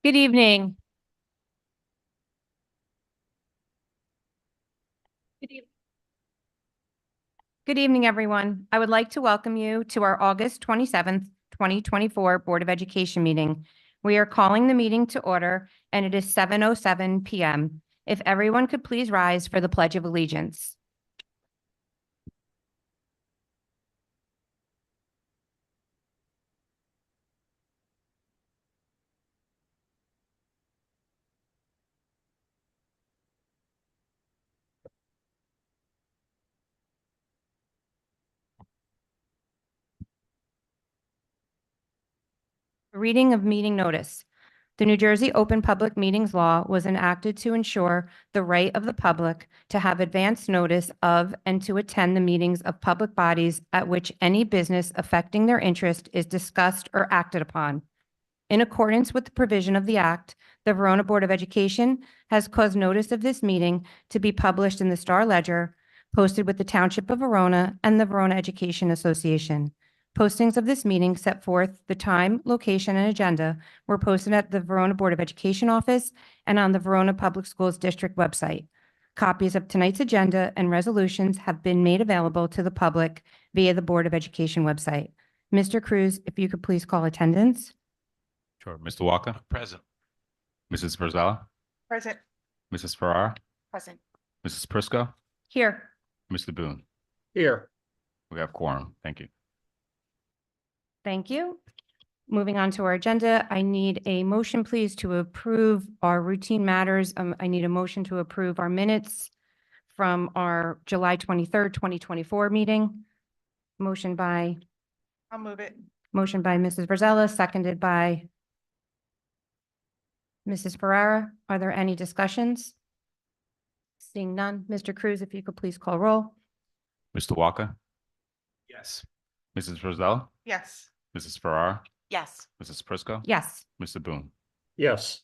Good evening. Good eve- Good evening, everyone. I would like to welcome you to our August 27th, 2024 Board of Education meeting. We are calling the meeting to order, and it is 7:07 p.m. If everyone could please rise for the Pledge of Allegiance. Reading of meeting notice. The New Jersey Open Public Meetings Law was enacted to ensure the right of the public to have advance notice of and to attend the meetings of public bodies at which any business affecting their interest is discussed or acted upon. In accordance with the provision of the Act, the Verona Board of Education has caused notice of this meeting to be published in the Star Ledger, posted with the Township of Verona and the Verona Education Association. Postings of this meeting set forth the time, location, and agenda were posted at the Verona Board of Education office and on the Verona Public Schools District website. Copies of tonight's agenda and resolutions have been made available to the public via the Board of Education website. Mr. Cruz, if you could please call attendance. Sure. Mr. Walker? Present. Mrs. Frizella? Present. Mrs. Farrar? Present. Mrs. Prisco? Here. Mr. Boone? Here. We have quorum. Thank you. Thank you. Moving on to our agenda, I need a motion, please, to approve our routine matters. I need a motion to approve our minutes from our July 23rd, 2024 meeting. Motion by I'll move it. Mrs. Virzella, seconded by Mrs. Ferrara. Are there any discussions? Seeing none, Mr. Cruz, if you could please call roll. Mr. Walker? Yes. Mrs. Frizella? Yes. Mrs. Farrar? Yes. Mrs. Prisco? Yes. Mr. Boone? Yes.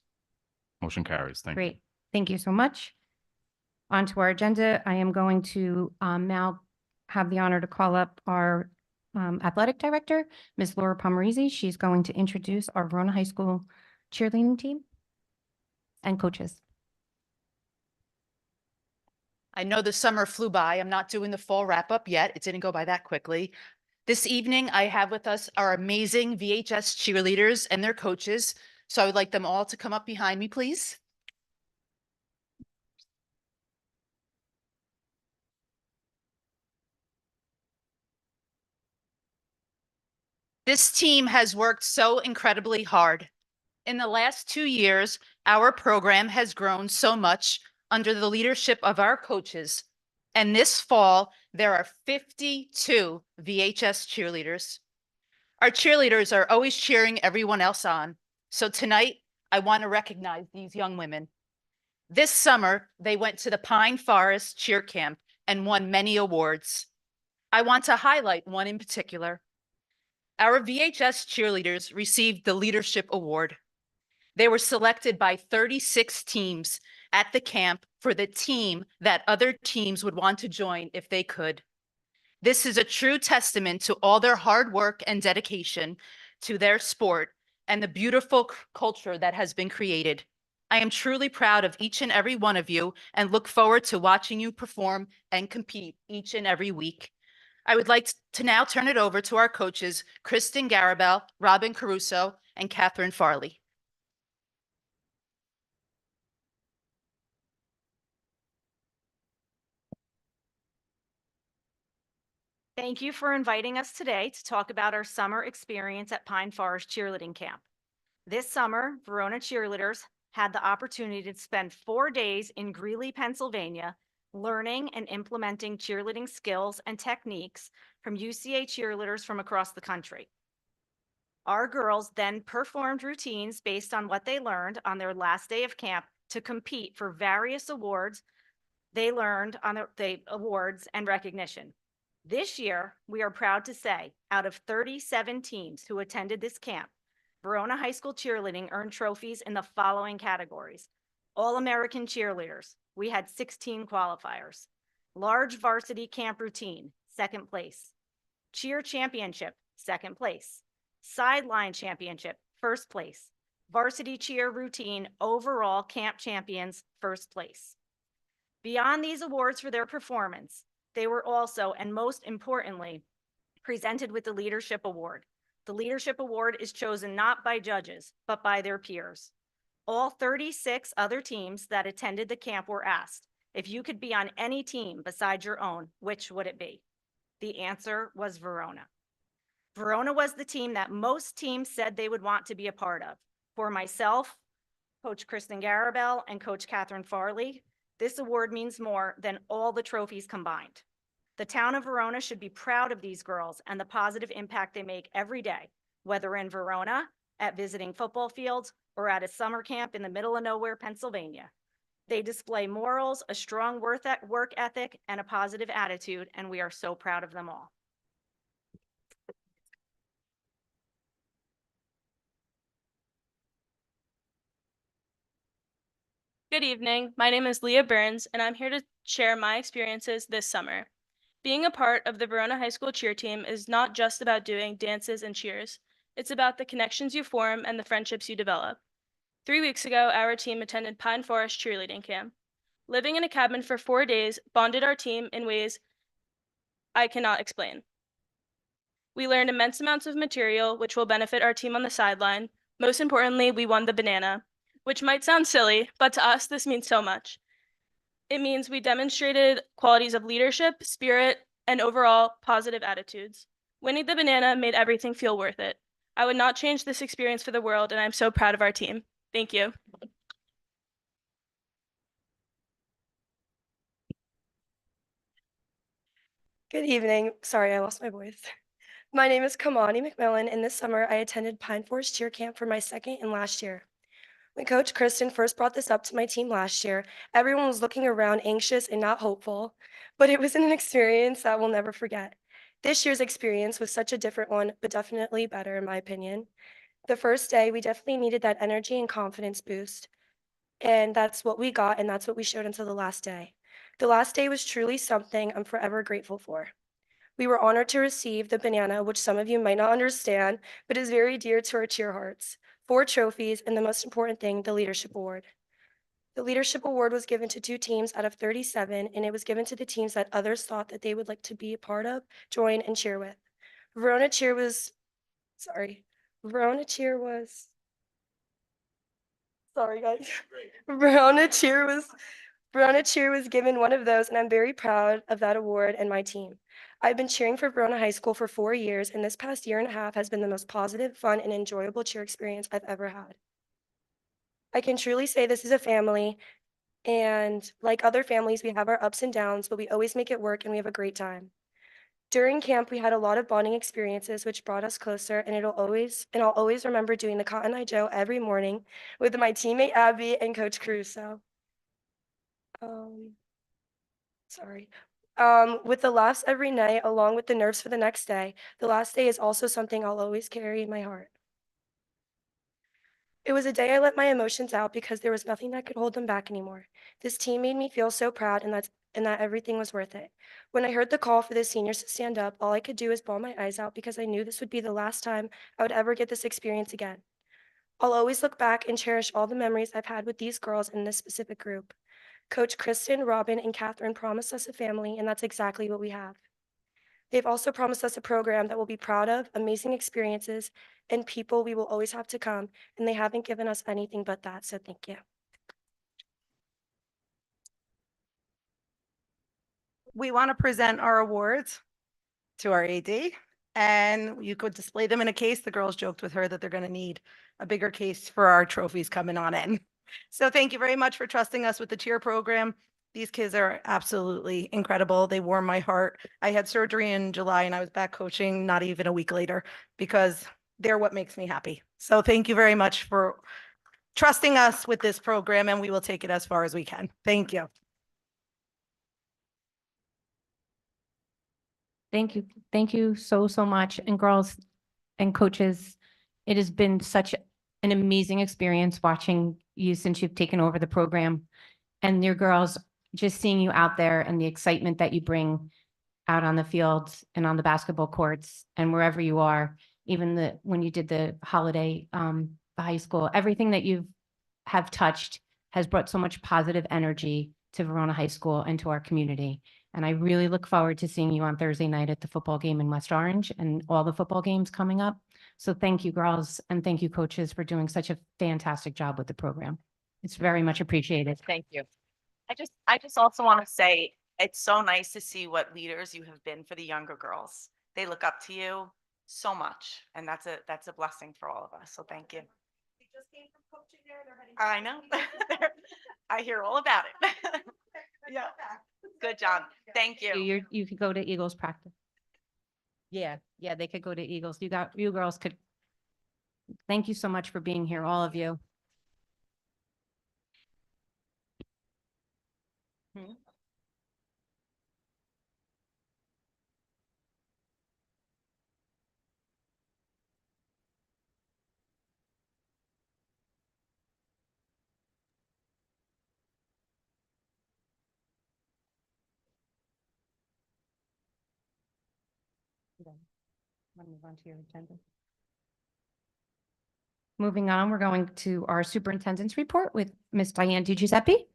Motion carries. Thank you. Great. Thank you so much. On to our agenda. I am going to now have the honor to call up our athletic director, Ms. Laura Pomerisi. She's going to introduce our Verona High School cheerleading team and coaches. I know the summer flew by. I'm not doing the fall wrap up yet. It didn't go by that quickly. This evening, I have with us our amazing VHS cheerleaders and their coaches. So I would like them all to come up behind me, please. This team has worked so incredibly hard. In the last 2 years, our program has grown so much under the leadership of our coaches. And this fall, there are 52 VHS cheerleaders. Our cheerleaders are always cheering everyone else on. So tonight, I want to recognize these young women. This summer, they went to the Pine Forest Cheer Camp and won many awards. I want to highlight one in particular. Our VHS cheerleaders received the Leadership Award. They were selected by 36 teams at the camp for the team that other teams would want to join if they could. This is a true testament to all their hard work and dedication to their sport and the beautiful culture that has been created. I am truly proud of each and every one of you and look forward to watching you perform and compete each and every week. I would like to now turn it over to our coaches, Kristen Garabel, Robin Caruso, and Catherine Farley. Thank you for inviting us today to talk about our summer experience at Pine Forest Cheerleading Camp. This summer, Verona cheerleaders had the opportunity to spend 4 days in Greeley, Pennsylvania, learning and implementing cheerleading skills and techniques from UCA cheerleaders from across the country. Our girls then performed routines based on what they learned on their last day of camp to compete for various awards they learned on the awards and recognition. This year, we are proud to say, out of 37 teams who attended this camp, Verona High School cheerleading earned trophies in the following categories. All-American cheerleaders, we had 16 qualifiers. Large varsity camp routine, 2nd place. Cheer championship, 2nd place. Sideline championship, 1st place. varsity cheer routine overall camp champions, first place. Beyond these awards for their performance, they were also, and most importantly, presented with the Leadership Award. The Leadership Award is chosen not by judges, but by their peers. All 36 other teams that attended the camp were asked, if you could be on any team besides your own, which would it be? The answer was Verona. Verona was the team that most teams said they would want to be a part of. For myself, Coach Kristen Garabell, and Coach Catherine Farley, this award means more than all the trophies combined. The town of Verona should be proud of these girls and the positive impact they make every day, whether in Verona, at visiting football fields, or at a summer camp in the middle of nowhere, Pennsylvania. They display morals, a strong work ethic, and a positive attitude, and we are so proud of them all. Good evening. My name is Leah Burns, and I'm here to share my experiences this summer. Being a part of the Verona High School cheer team is not just about doing dances and cheers. It's about the connections you form and the friendships you develop. 3 weeks ago, our team attended Pine Forest Cheerleading Camp. Living in a cabin for 4 days bonded our team in ways I cannot explain. We learned immense amounts of material, which will benefit our team on the sideline. Most importantly, we won the banana, which might sound silly, but to us, this means so much. It means we demonstrated qualities of leadership, spirit, and overall positive attitudes. Winning the banana made everything feel worth it. I would not change this experience for the world, and I'm so proud of our team. Thank you. Good evening. Sorry, I lost my voice. My name is Kamani McMillan, and this summer I attended Pine Forest Cheer Camp for my second and last year. When Coach Kristen first brought this up to my team last year, everyone was looking around anxious and not hopeful, but it was an experience that we'll never forget. This year's experience was such a different one, but definitely better in my opinion. The first day, we definitely needed that energy and confidence boost, and that's what we got, and that's what we showed until the last day. The last day was truly something I'm forever grateful for. We were honored to receive the banana, which some of you might not understand, but is very dear to our cheer hearts. 4 trophies, and the most important thing, the Leadership Award. The Leadership Award was given to 2 teams out of 37, and it was given to the teams that others thought that they would like to be a part of, join, and cheer with. Verona Cheer was, sorry guys. Verona Cheer was given one of those, and I'm very proud of that award and my team. I've been cheering for Verona High School for 4 years, and this past year and a half has been the most positive, fun, and enjoyable cheer experience I've ever had. I can truly say this is a family, and like other families, we have our ups and downs, but we always make it work and we have a great time. During camp, we had a lot of bonding experiences, which brought us closer, and I'll always remember doing the Cotton Eye Joe every morning with my teammate Abby and Coach Caruso. With the laughs every night, along with the nerves for the next day, the last day is also something I'll always carry in my heart. It was a day I let my emotions out because there was nothing that could hold them back anymore. This team made me feel so proud and that everything was worth it. When I heard the call for the seniors to stand up, all I could do was bawl my eyes out because I knew this would be the last time I would ever get this experience again. I'll always look back and cherish all the memories I've had with these girls in this specific group. Coach Kristen, Robin, and Catherine promised us a family, and that's exactly what we have. They've also promised us a program that we'll be proud of, amazing experiences, and people we will always have to come, and they haven't given us anything but that, so thank you. We want to present our awards to our AD, and you could display them in a case. The girls joked with her that they're going to need a bigger case for our trophies coming on in. So thank you very much for trusting us with the cheer program. These kids are absolutely incredible. They warm my heart. I had surgery in July and I was back coaching not even a week later because they're what makes me happy. So thank you very much for trusting us with this program, and we will take it as far as we can. Thank you. Thank you. Thank you so, so much. And girls and coaches, it has been such an amazing experience watching you since you've taken over the program. And your girls, just seeing you out there and the excitement that you bring out on the fields and on the basketball courts and wherever you are, even when you did the holiday the high school. Everything that you have touched has brought so much positive energy to Verona High School and to our community. And I really look forward to seeing you on Thursday night at the football game in West Orange and all the football games coming up. So thank you, girls, and thank you, coaches, for doing such a fantastic job with the program. It's very much appreciated. Thank you. I just also want to say, it's so nice to see what leaders you have been for the younger girls. They look up to you so much, and that's a blessing for all of us. So thank you. I know. I hear all about it. Yeah. Good job. Thank you. You could go to Eagles practice. Yeah, they could go to Eagles. You girls could. Thank you so much for being here, all of you. Move on to your agenda. Moving on, we're going to our superintendent's report with Ms. Diane DiGiuseppe.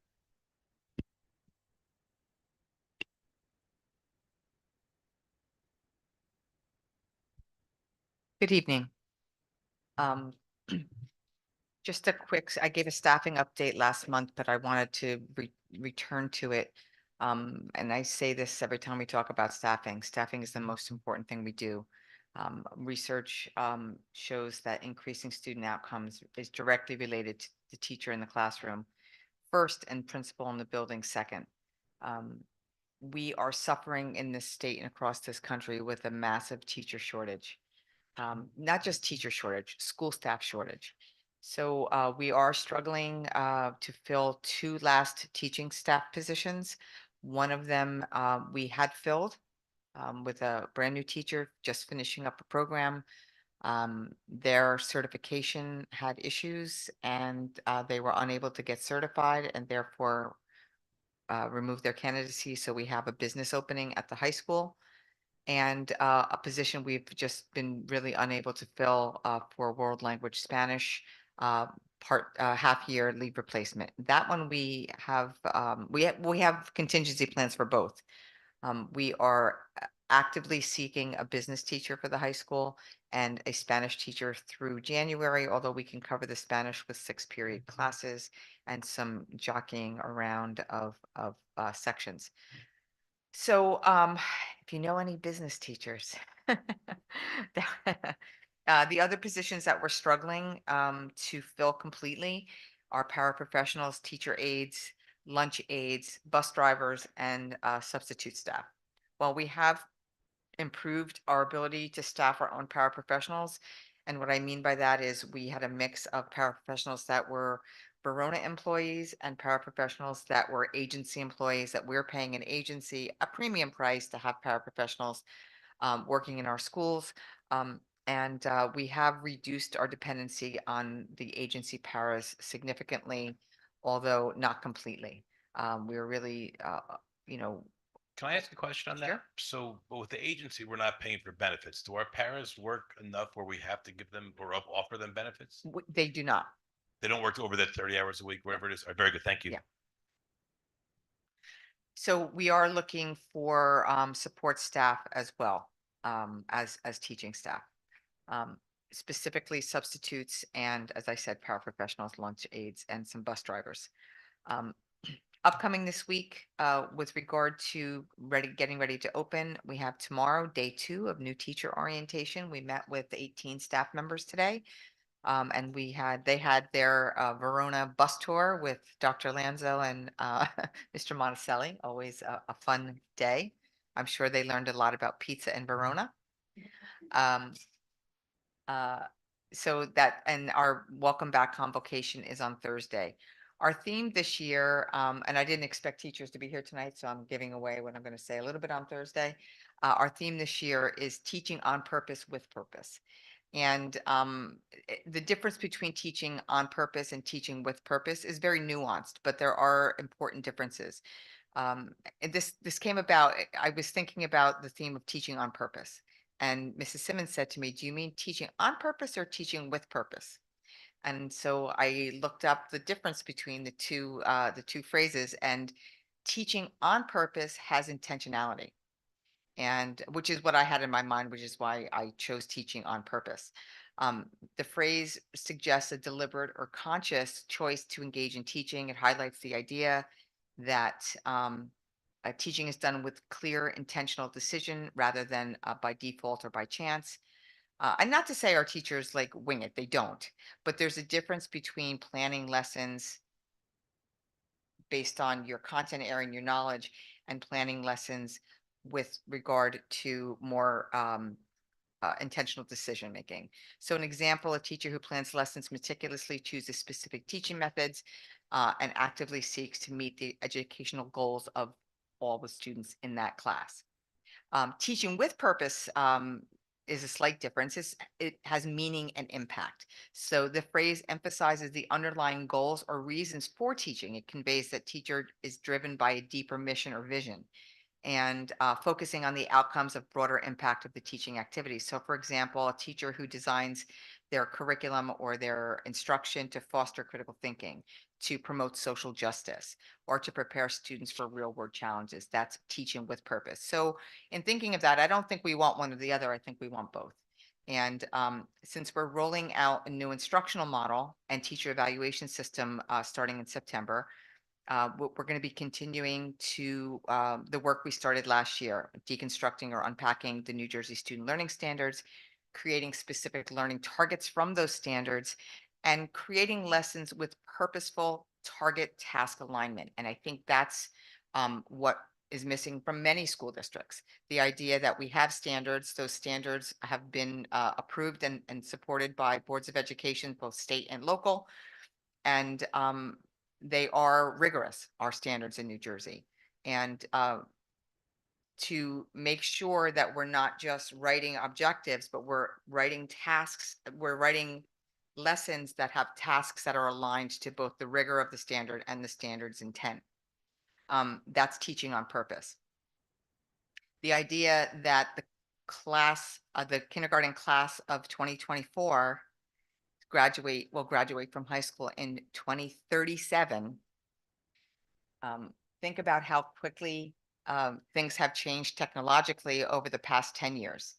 Good evening. Just a quick, I gave a staffing update last month, but I wanted to return to it. And I say this every time we talk about staffing. Staffing is the most important thing we do. Research shows that increasing student outcomes is directly related to the teacher in the classroom first and principal in the building second. We are suffering in this state and across this country with a massive teacher shortage. Not just teacher shortage, school staff shortage. So we are struggling to fill 2 last teaching staff positions. One of them we had filled with a brand new teacher just finishing up a program. Their certification had issues and they were unable to get certified and therefore removed their candidacy. So we have a business opening at the high school. And a position we've just been really unable to fill for world language Spanish half year leave replacement. That one we have contingency plans for both. We are actively seeking a business teacher for the high school and a Spanish teacher through January, although we can cover the Spanish with 6-period classes and some jockeying around of sections. So if you know any business teachers, the other positions that we're struggling to fill completely are paraprofessionals, teacher aides, lunch aides, bus drivers, and substitute staff. While we have improved our ability to staff our own paraprofessionals, and what I mean by that is we had a mix of paraprofessionals that were Verona employees and paraprofessionals that were agency employees that we're paying an agency a premium price to have paraprofessionals working in our schools. And we have reduced our dependency on the agency paras significantly, although not completely. We're really, Can I ask a question on that? Sure. So, but with the agency, we're not paying for benefits. Do our paras work enough where we have to give them or offer them benefits? They do not. They don't work over that 30 hours a week, wherever it is. All right, very good. Thank you. Yeah. So we are looking for support staff as well as teaching staff, specifically substitutes and, as I said, paraprofessionals, lunch aides, and some bus drivers. Upcoming this week, with regard to getting ready to open, we have tomorrow, day 2 of new teacher orientation. We met with 18 staff members today. And they had their Verona bus tour with Dr. Lanzo and Mr. Monticelli, always a fun day. I'm sure they learned a lot about pizza in Verona. So that, and our welcome back convocation is on Thursday. Our theme this year, and I didn't expect teachers to be here tonight, so I'm giving away what I'm going to say a little bit on Thursday. Our theme this year is teaching on purpose with purpose. And the difference between teaching on purpose and teaching with purpose is very nuanced, but there are important differences. And this came about, I was thinking about the theme of teaching on purpose. And Mrs. Simmons said to me, do you mean teaching on purpose or teaching with purpose? And so I looked up the difference between the two phrases, and teaching on purpose has intentionality. And which is what I had in my mind, which is why I chose teaching on purpose. The phrase suggests a deliberate or conscious choice to engage in teaching. It highlights the idea that teaching is done with clear intentional decision rather than by default or by chance. And not to say our teachers like wing it, they don't, but there's a difference between planning lessons based on your content area and your knowledge and planning lessons with regard to more intentional decision making. So an example, a teacher who plans lessons meticulously chooses specific teaching methods and actively seeks to meet the educational goals of all the students in that class. Teaching with purpose is a slight difference. It has meaning and impact. So the phrase emphasizes the underlying goals or reasons for teaching. It conveys that teacher is driven by a deeper mission or vision, and focusing on the outcomes of broader impact of the teaching activity. So for example, a teacher who designs their curriculum or their instruction to foster critical thinking, to promote social justice, or to prepare students for real world challenges. That's teaching with purpose. So in thinking of that, I don't think we want one or the other. I think we want both. And since we're rolling out a new instructional model and teacher evaluation system starting in September, we're going to be continuing to the work we started last year, deconstructing or unpacking the New Jersey student learning standards, creating specific learning targets from those standards, and creating lessons with purposeful target task alignment. And I think that's what is missing from many school districts. The idea that we have standards, those standards have been approved and supported by boards of education, both state and local. And they are rigorous, our standards in New Jersey. And to make sure that we're not just writing objectives, but we're writing tasks, we're writing lessons that have tasks that are aligned to both the rigor of the standard and the standard's intent. That's teaching on purpose. The idea that the kindergarten class of 2024 will graduate from high school in 2037. Think about how quickly things have changed technologically over the past 10 years.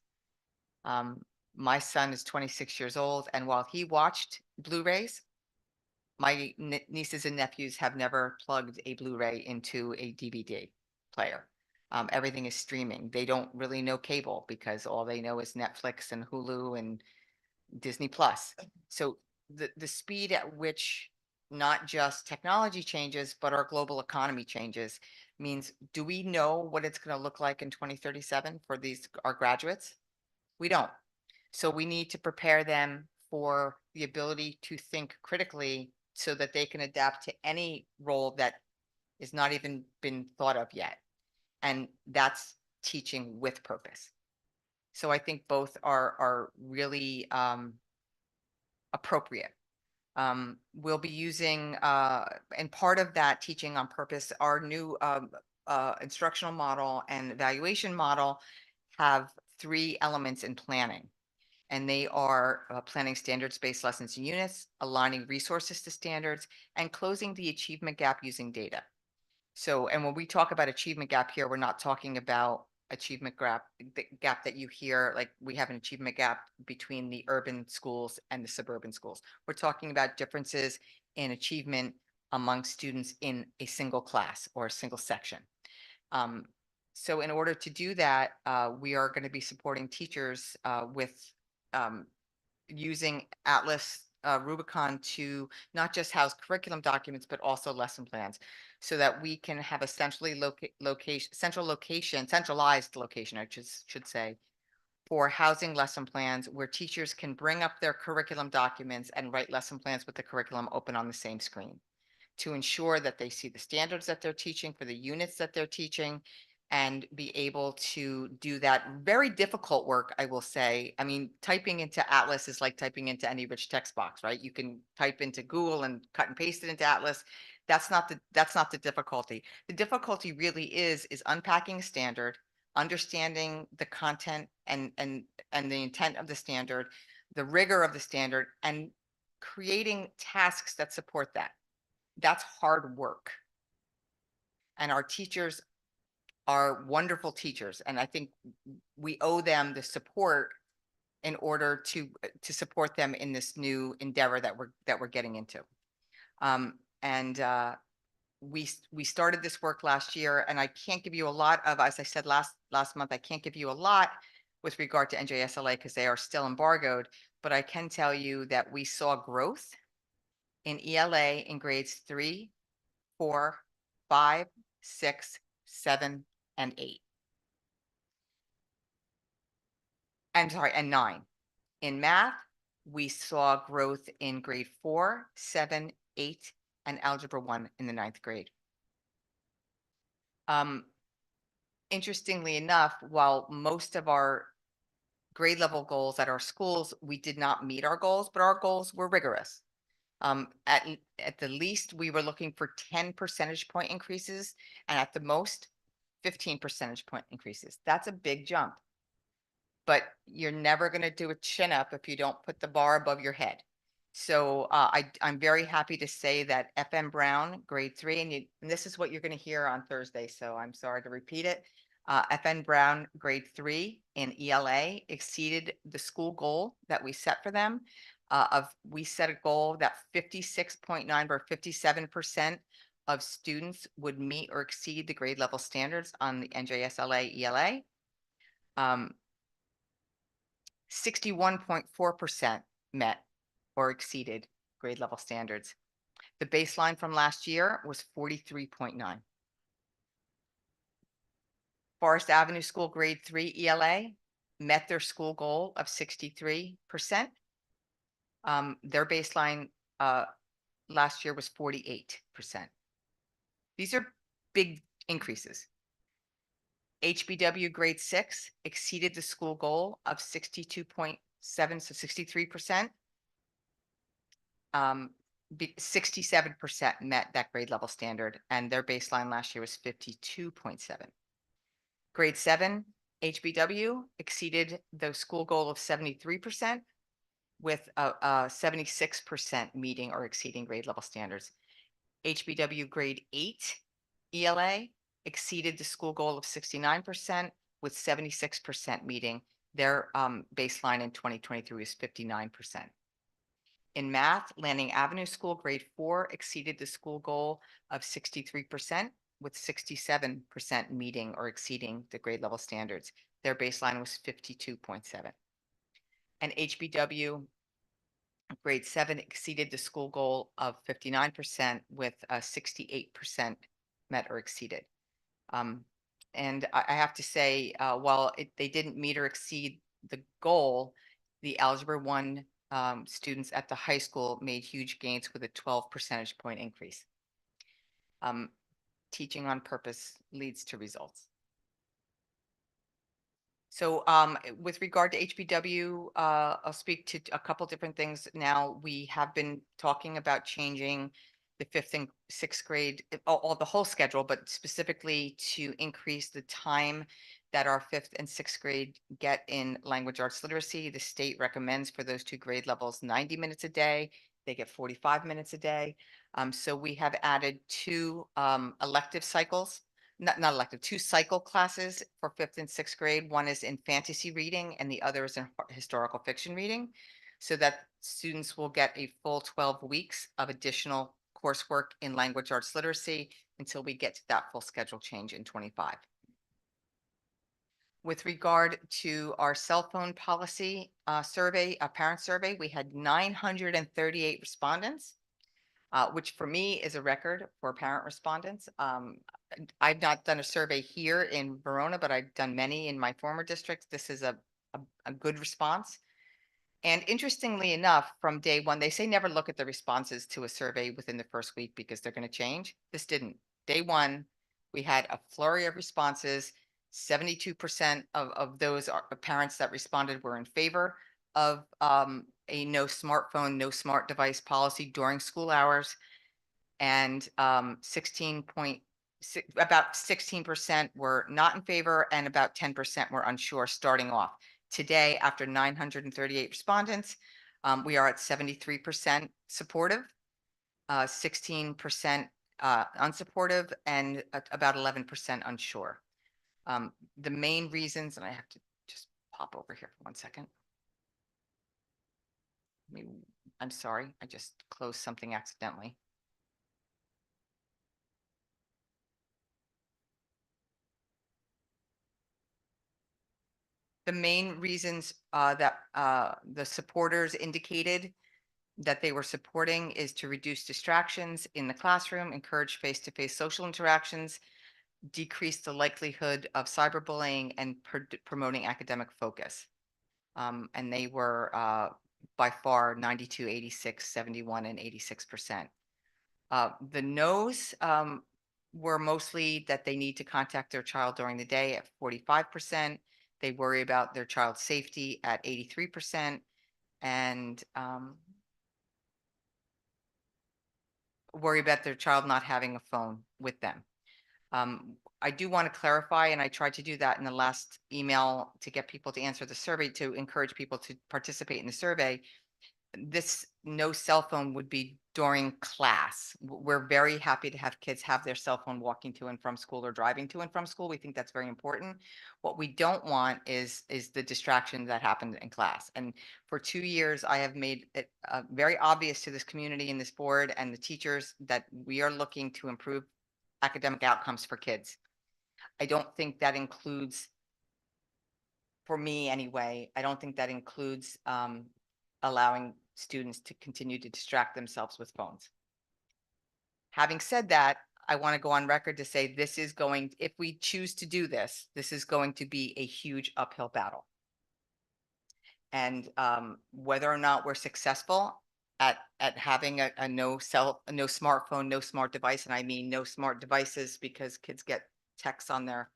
My son is 26 years old, and while he watched Blu-rays, my nieces and nephews have never plugged a Blu-ray into a DVD player. Everything is streaming. They don't really know cable because all they know is Netflix and Hulu and Disney Plus. So the speed at which not just technology changes, but our global economy changes means, do we know what it's going to look like in 2037 for our graduates? We don't. So we need to prepare them for the ability to think critically so that they can adapt to any role that is not even been thought of yet. And that's teaching with purpose. So I think both are really appropriate. We'll be using, and part of that teaching on purpose, our new instructional model and evaluation model have 3 elements in planning. And they are planning standards-based lessons and units, aligning resources to standards, and closing the achievement gap using data. So, and when we talk about achievement gap here, we're not talking about achievement gap, the gap that you hear, like we have an achievement gap between the urban schools and the suburban schools. We're talking about differences in achievement among students in a single class or a single section. So in order to do that, we are going to be supporting teachers with using Atlas Rubicon to not just house curriculum documents, but also lesson plans, so that we can have a centralized location, I should say, for housing lesson plans where teachers can bring up their curriculum documents and write lesson plans with the curriculum open on the same screen, to ensure that they see the standards that they're teaching for the units that they're teaching, and be able to do that very difficult work, I will say. I mean, typing into Atlas is like typing into any rich text box, right? You can type into Google and cut and paste it into Atlas. That's not the difficulty. The difficulty really is unpacking a standard, understanding the content and the intent of the standard, the rigor of the standard, and creating tasks that support that. That's hard work. And our teachers are wonderful teachers. And I think we owe them the support in order to support them in this new endeavor that we're getting into. We started this work last year, and I can't give you a lot of, as I said last month, I can't give you a lot with regard to NJSLA because they are still embargoed, but I can tell you that we saw growth in ELA in grades 3, 4, 5, 6, 7, and 8. I'm sorry, and 9. In math, we saw growth in grade 4, 7, 8, and algebra 1 in the 9th grade. Interestingly enough, while most of our grade level goals at our schools, we did not meet our goals, but our goals were rigorous. At the least, we were looking for 10 percentage point increases, and at the most, 15 percentage point increases. That's a big jump. But you're never going to do a chin up if you don't put the bar above your head. So I'm very happy to say that FM Brown, grade 3, and this is what you're going to hear on Thursday, so I'm sorry to repeat it. FN Brown, grade 3 in ELA exceeded the school goal that we set for them. We set a goal that 56.9 or 57% of students would meet or exceed the grade level standards on the NJSLA ELA. 61.4% met or exceeded grade level standards. The baseline from last year was 43.9. Forest Avenue School grade 3 ELA met their school goal of 63%. Their baseline last year was 48%. These are big increases. HBW grade 6 exceeded the school goal of 62.7, so 63%. 67% met that grade level standard, and their baseline last year was 52.7. Grade 7 HBW exceeded the school goal of 73% with a 76% meeting or exceeding grade level standards. HBW grade 8 ELA exceeded the school goal of 69% with 76% meeting. Their baseline in 2023 is 59%. In math, Landing Avenue School grade 4 exceeded the school goal of 63% with 67% meeting or exceeding the grade level standards. Their baseline was 52.7. And HBW grade 7 exceeded the school goal of 59% with 68% met or exceeded. And I have to say, while they didn't meet or exceed the goal, the Algebra 1 students at the high school made huge gains with a 12 percentage point increase. Teaching on purpose leads to results. So with regard to HBW, I'll speak to a couple different things now. We have been talking about changing the 5th and 6th grade, all the whole schedule, but specifically to increase the time that our 5th and 6th grade get in language arts literacy. The state recommends for those 2 grade levels 90 minutes a day. They get 45 minutes a day. So we have added 2 elective cycles. Not elective, 2 cycle classes for 5th and 6th grade. One is in fantasy reading and the other is in historical fiction reading, so that students will get a full 12 weeks of additional coursework in language arts literacy until we get to that full schedule change in 25. With regard to our cell phone policy survey, a parent survey, we had 938 respondents, which for me is a record for parent respondents. I've not done a survey here in Verona, but I've done many in my former districts. This is a good response. And interestingly enough, from day one, they say never look at the responses to a survey within the first week because they're going to change. This didn't. Day one, we had a flurry of responses. 72% of those parents that responded were in favor of a no smartphone, no smart device policy during school hours. And about 16% were not in favor and about 10% were unsure starting off. Today, after 938 respondents, We are at 73% supportive, 16% unsupportive, and about 11% unsure. The main reasons, and I have to just pop over here for 1 second. I'm sorry, I just closed something accidentally. The main reasons that the supporters indicated that they were supporting is to reduce distractions in the classroom, encourage face-to-face social interactions, decrease the likelihood of cyberbullying, and promoting academic focus. And they were by far 92, 86, 71, and 86%. The no's were mostly that they need to contact their child during the day at 45%. They worry about their child's safety at 83%, and worry about their child not having a phone with them. I do want to clarify, and I tried to do that in the last email to get people to answer the survey, to encourage people to participate in the survey. This no cell phone would be during class. We're very happy to have kids have their cell phone walking to and from school or driving to and from school. We think that's very important. What we don't want is the distraction that happened in class. And for 2 years, I have made it very obvious to this community and this board and the teachers that we are looking to improve academic outcomes for kids. I don't think that includes, for me anyway, I don't think that includes allowing students to continue to distract themselves with phones. Having said that, I want to go on record to say this is going, if we choose to do this, this is going to be a huge uphill battle. And whether or not we're successful at having a no smartphone, no smart device, and I mean no smart devices because kids get texts on their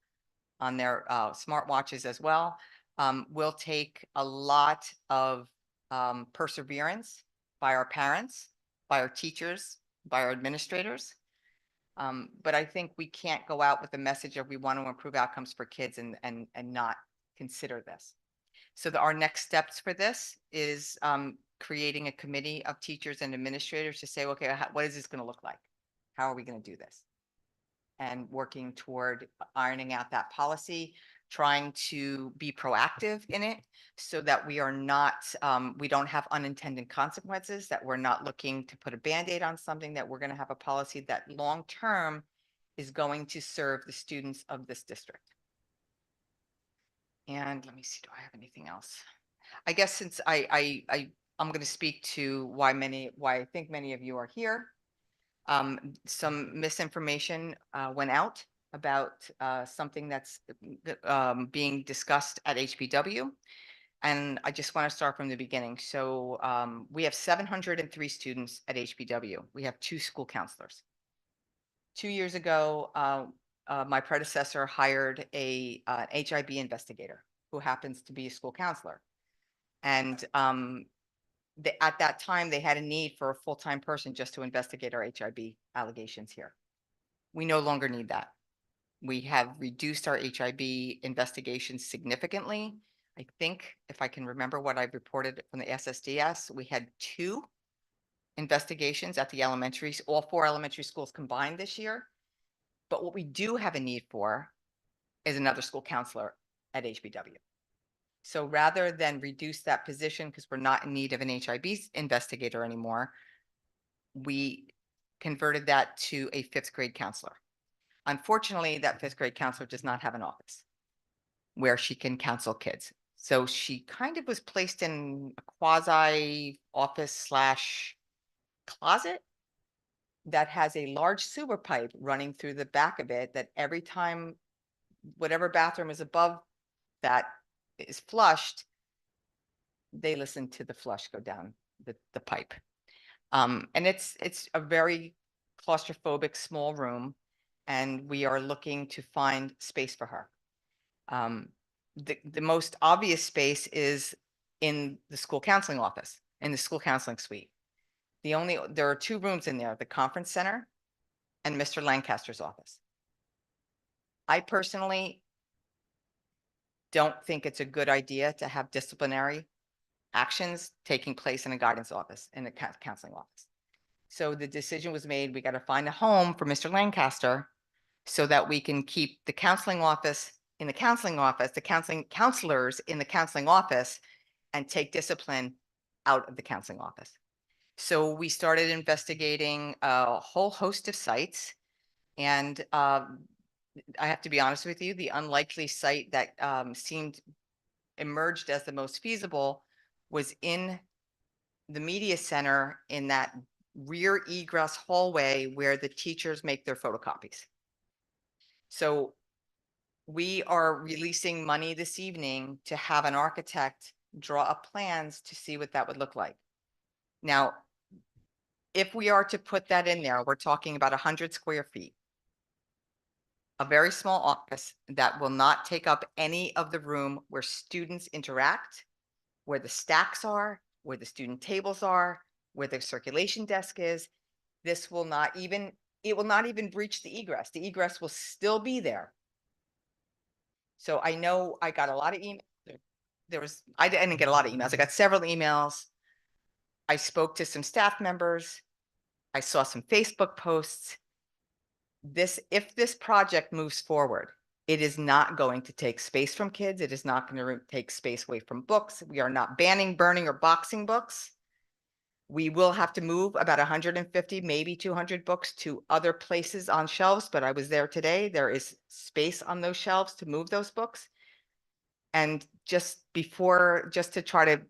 smartwatches as well, will take a lot of perseverance by our parents, by our teachers, by our administrators. But I think we can't go out with a message of we want to improve outcomes for kids and not consider this. So our next steps for this is creating a committee of teachers and administrators to say, okay, what is this going to look like? How are we going to do this? And working toward ironing out that policy, trying to be proactive in it so that we are not, we don't have unintended consequences, that we're not looking to put a Band-Aid on something, that we're going to have a policy that long-term is going to serve the students of this district. And let me see, do I have anything else? I guess since I'm going to speak to why I think many of you are here. Some misinformation went out about something that's being discussed at HBW. And I just want to start from the beginning. So we have 703 students at HBW. We have 2 school counselors. 2 years ago, my predecessor hired an HIB investigator who happens to be a school counselor. And at that time, they had a need for a full-time person just to investigate our HIB allegations here. We no longer need that. We have reduced our HIB investigations significantly. I think, if I can remember what I've reported from the SSDS, we had 2 investigations at the all 4 elementary schools combined this year. But what we do have a need for is another school counselor at HBW. So rather than reduce that position because we're not in need of an HIB investigator anymore, we converted that to a 5th grade counselor. Unfortunately, that 5th grade counselor does not have an office where she can counsel kids. So she kind of was placed in a quasi office / closet that has a large sewer pipe running through the back of it that every time whatever bathroom is above that is flushed, they listen to the flush go down the pipe. And it's a very claustrophobic small room, and we are looking to find space for her. The most obvious space is in the school counseling office, in the school counseling suite. There are 2 rooms in there, the conference center and Mr. Lancaster's office. I personally don't think it's a good idea to have disciplinary actions taking place in a guidance office, in a counseling office. So the decision was made, we got to find a home for Mr. Lancaster so that we can keep the counseling office in the counseling office, the counselors in the counseling office, and take discipline out of the counseling office. So we started investigating a whole host of sites. And I have to be honest with you, the unlikely site that seemed emerged as the most feasible was in the media center in that rear egress hallway where the teachers make their photocopies. So we are releasing money this evening to have an architect draw up plans to see what that would look like. Now, if we are to put that in there, we're talking about 100 square feet. A very small office that will not take up any of the room where students interact, where the stacks are, where the student tables are, where the circulation desk is. This will not even, it will not even breach the egress. The egress will still be there. So I know I got a lot of emails. I didn't get a lot of emails. I got several emails. I spoke to some staff members. I saw some Facebook posts. If this project moves forward, it is not going to take space from kids. It is not going to take space away from books. We are not banning, burning, or boxing books. We will have to move about 150, maybe 200 books to other places on shelves, but I was there today. There is space on those shelves to move those books. And just to try to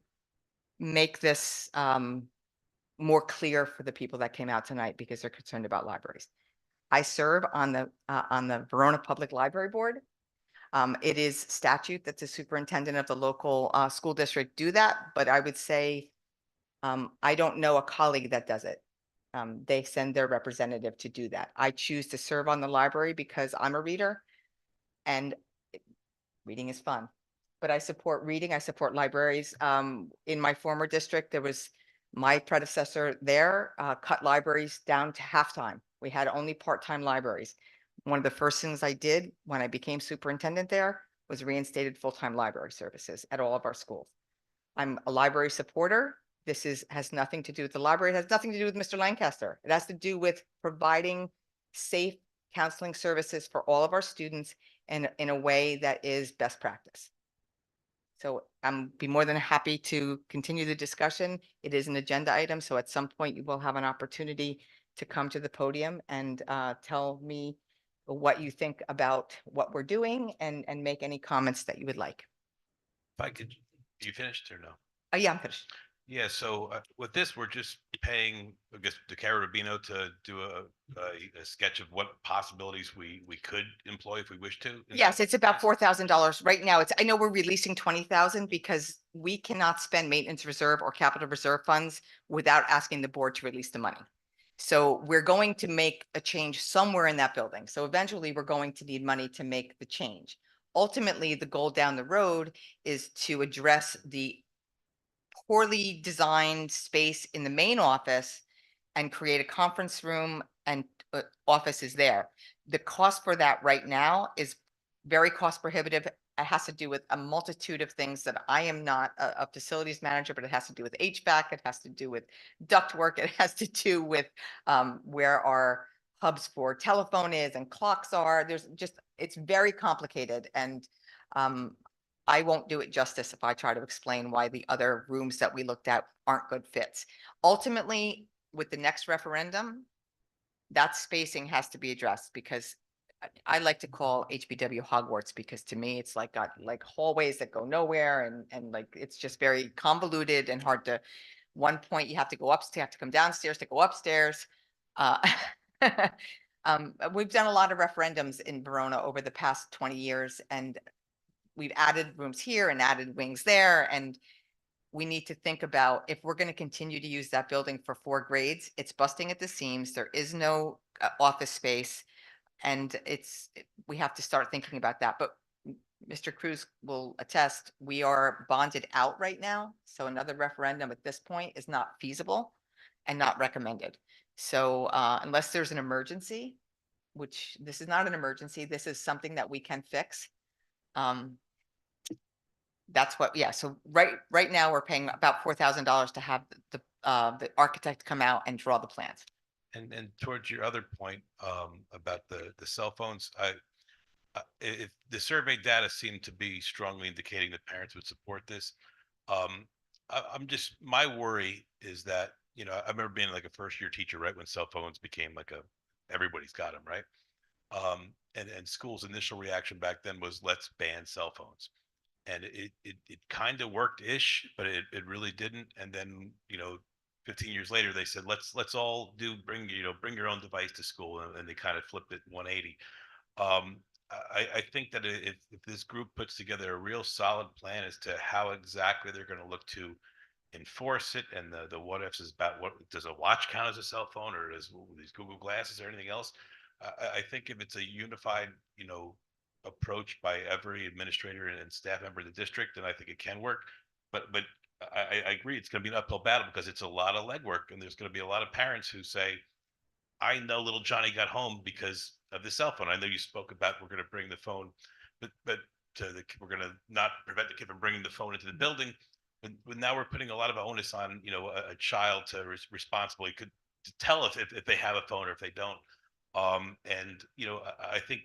make this more clear for the people that came out tonight because they're concerned about libraries. I serve on the Verona Public Library Board. It is statute that the superintendent of the local school district do that, but I would say I don't know a colleague that does it. They send their representative to do that. I choose to serve on the library because I'm a reader and reading is fun. But I support reading. I support libraries. In my former district, there was my predecessor there cut libraries down to half-time. We had only part-time libraries. One of the first things I did when I became superintendent there was reinstated full-time library services at all of our schools. I'm a library supporter. This has nothing to do with the library. It has nothing to do with Mr. Lancaster. It has to do with providing safe counseling services for all of our students in a way that is best practice. So I'm be more than happy to continue the discussion. It is an agenda item, so at some point you will have an opportunity to come to the podium and tell me what you think about what we're doing and make any comments that you would like. If I could, you finished or no? Yeah, I'm finished. Yeah, so with this, we're just paying, I guess, the Carabino to do a sketch of what possibilities we could employ if we wish to. Yes, it's about $4,000 right now. I know we're releasing 20,000 because we cannot spend maintenance reserve or capital reserve funds without asking the board to release the money. So we're going to make a change somewhere in that building. So eventually we're going to need money to make the change. Ultimately, the goal down the road is to address the poorly designed space in the main office and create a conference room and offices there. The cost for that right now is very cost prohibitive. It has to do with a multitude of things that I am not a facilities manager, but it has to do with HVAC. It has to do with ductwork. It has to do with where our hubs for telephone is and clocks are. It's very complicated. And I won't do it justice if I try to explain why the other rooms that we looked at aren't good fits. Ultimately, with the next referendum, that spacing has to be addressed because I like to call HBW Hogwarts because to me, it's like got like hallways that go nowhere and like it's just very convoluted and hard to. One point you have to go upstairs, you have to come downstairs to go upstairs. We've done a lot of referendums in Verona over the past 20 years and we've added rooms here and added wings there. And we need to think about if we're going to continue to use that building for 4 grades, it's busting at the seams. There is no office space. And we have to start thinking about that. But Mr. Cruz will attest, we are bonded out right now. So another referendum at this point is not feasible and not recommended. So unless there's an emergency, which this is not an emergency, this is something that we can fix. That's what, yeah, so right now, we're paying about $4,000 to have the architect come out and draw the plans. And towards your other point, about the cell phones, if the survey data seemed to be strongly indicating that parents would support this, I'm just, my worry is that, you know, I remember being like a first year teacher, right, when cell phones became like everybody's got them, right? And school's initial reaction back then was, let's ban cell phones. And it kind of worked ish, but it really didn't. And then, you know, 15 years later, they said, let's all bring your own device to school. And they kind of flipped it 180. Um, I think that if this group puts together a real solid plan as to how exactly they're going to look to enforce it, and the what ifs is about, what does a watch count as a cell phone, or does these Google glasses or anything else? I think if it's a unified, you know, approach by every administrator and staff member of the district, then I think it can work. But I agree, it's going to be an uphill battle because it's a lot of legwork, and there's going to be a lot of parents who say, I know little Johnny got home because of the cell phone. I know you spoke about we're going to bring the phone, but we're going to not prevent the kid from bringing the phone into the building. But now we're putting a lot of onus on, you know, a child to responsibly could to tell if they have a phone or if they don't. And you know, I think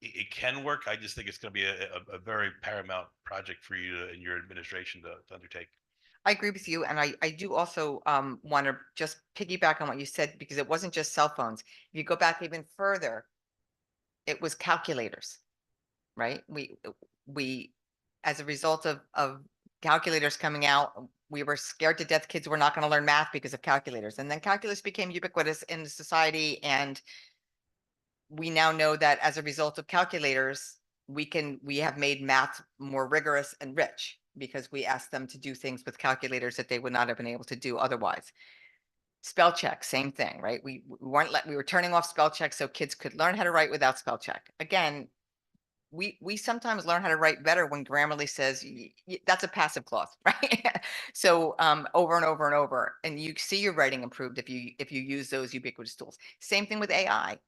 it can work. I just think it's going to be a very paramount project for you and your administration to undertake. I agree with you, and I do also want to just piggyback on what you said, because it wasn't just cell phones. If you go back even further, it was calculators, right? We as a result of calculators coming out, we were scared to death kids were not going to learn math because of calculators. And then calculus became ubiquitous in the society, and we now know that as a result of calculators, we have made math more rigorous and rich, because we asked them to do things with calculators that they would not have been able to do otherwise. Spell check, same thing, right? We were turning off spell check so kids could learn how to write without spell check. Again, we sometimes learn how to write better when Grammarly says that's a passive clause, right? So over and over and over, and you see your writing improved if you use those ubiquitous tools. Same thing with AI.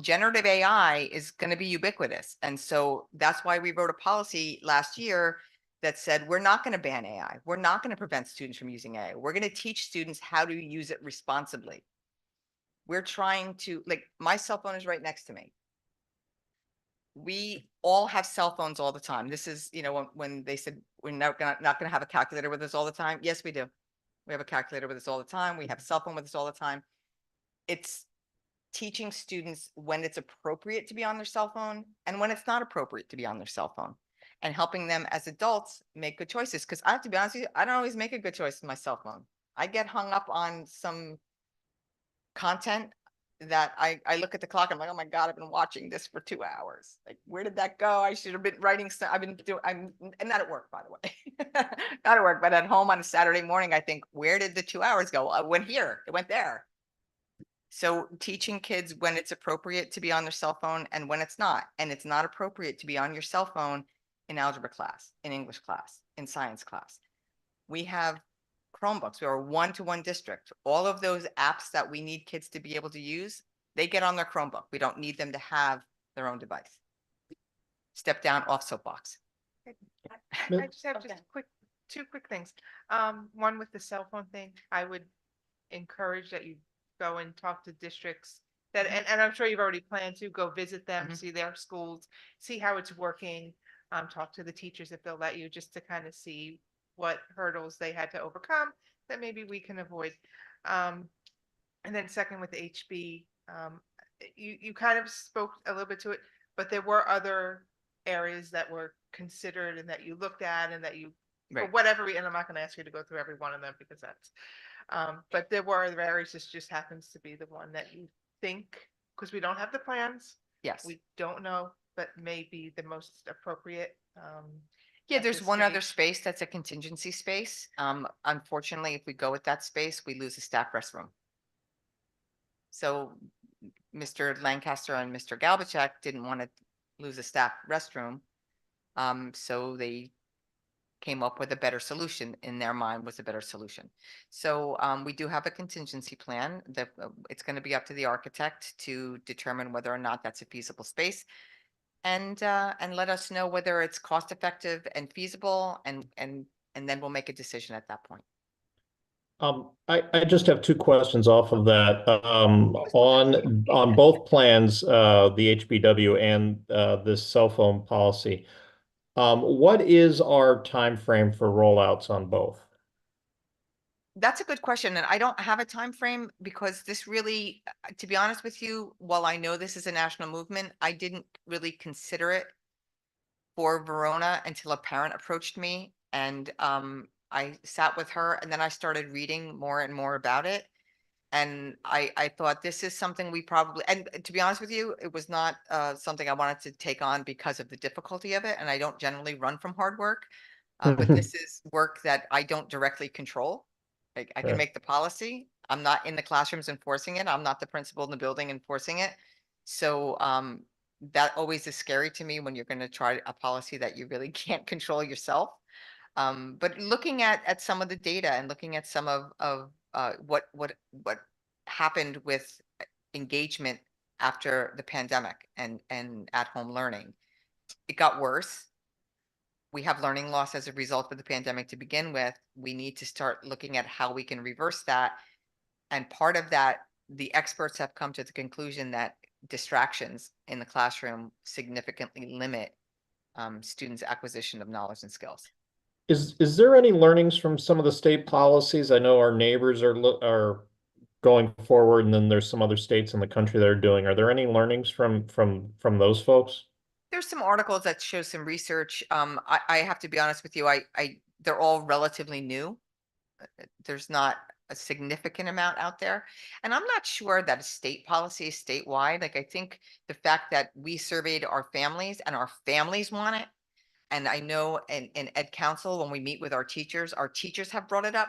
Generative AI is going to be ubiquitous, and so that's why we wrote a policy last year that said we're not going to ban AI. We're not going to prevent students from using AI. We're going to teach students how to use it responsibly. We're trying to, like, my cell phone is right next to me. We all have cell phones all the time. This is, you know, when they said we're not gonna have a calculator with us all the time. Yes, we do. We have a calculator with us all the time. We have a cell phone with us all the time. It's teaching students when it's appropriate to be on their cell phone and when it's not appropriate to be on their cell phone, and helping them as adults make good choices. Because I have to be honest with you, I don't always make a good choice with my cell phone. I get hung up on some content that I look at the clock. I'm like, oh my God, I've been watching this for 2 hours. Like, where did that go? I should have been writing some, I'm not at work, by the way, not at work, but at home on a Saturday morning, I think, where did the 2 hours go? It went here, it went there. So teaching kids when it's appropriate to be on their cell phone and when it's not. And it's not appropriate to be on your cell phone in algebra class, in English class, in science class. We have Chromebooks. We are a one-to-one district. All of those apps that we need kids to be able to use, they get on their Chromebook. We don't need them to have their own device. Step down off soapbox. I just have just two quick things. One with the cell phone thing, I would encourage that you go and talk to districts that, and I'm sure you've already planned to go visit them, see their schools, see how it's working, talk to the teachers if they'll let you, just to kind of see what hurdles they had to overcome that maybe we can avoid. And then second with HB, you kind of spoke a little bit to it, but there were other areas that were considered and that you looked at and that you, for whatever reason, I'm not going to ask you to go through every one of them because that's, but there were other areas. This just happens to be the one that you think, because we don't have the plans. Yes. We don't know, but may be the most appropriate. Yeah, at there's this one other stage. space that's a contingency space. Unfortunately, if we go with that space, we lose a staff restroom. So Mr. Lancaster and Mr. Galbachek didn't want to lose a staff restroom. So they came up with a better solution. In their mind was a better solution. So we do have a contingency plan that it's going to be up to the architect to determine whether or not that's a feasible space. and let us know whether it's cost effective and feasible, and then we'll make a decision at that point. I just have two questions off of that. On both plans, the HBW and this cell phone policy, what is our time frame for rollouts on both? That's a good question, and I don't have a time frame because this really, to be honest with you, while I know this is a national movement, I didn't really consider it for Verona until a parent approached me, and I sat with her, and then I started reading more and more about it. And I thought this is something we probably, and to be honest with you, it was not something I wanted to take on because of the difficulty of it. And I don't generally run from hard work, but this is work that I don't directly control. Like I can Right. make the policy. I'm not in the classrooms enforcing it. I'm not the principal in the building enforcing it. So that always is scary to me when you're going to try a policy that you really can't control yourself. But looking at some of the data and looking at some of what happened with engagement after the pandemic and at home learning, it got worse. We have learning loss as a result of the pandemic to begin with. We need to start looking at how we can reverse that. And part of that, the experts have come to the conclusion that distractions in the classroom significantly limit students' acquisition of knowledge and skills. Is there any learnings from some of the state policies? I know our neighbors are going forward, and then there's some other states in the country that are doing. Are there any learnings from those folks? There's some articles that show some research. I have to be honest with you, they're all relatively new. There's not a significant amount out there. And I'm not sure that a state policy is statewide. Like I think the fact that we surveyed our families and our families want it. And I know in Ed Council, when we meet with our teachers have brought it up.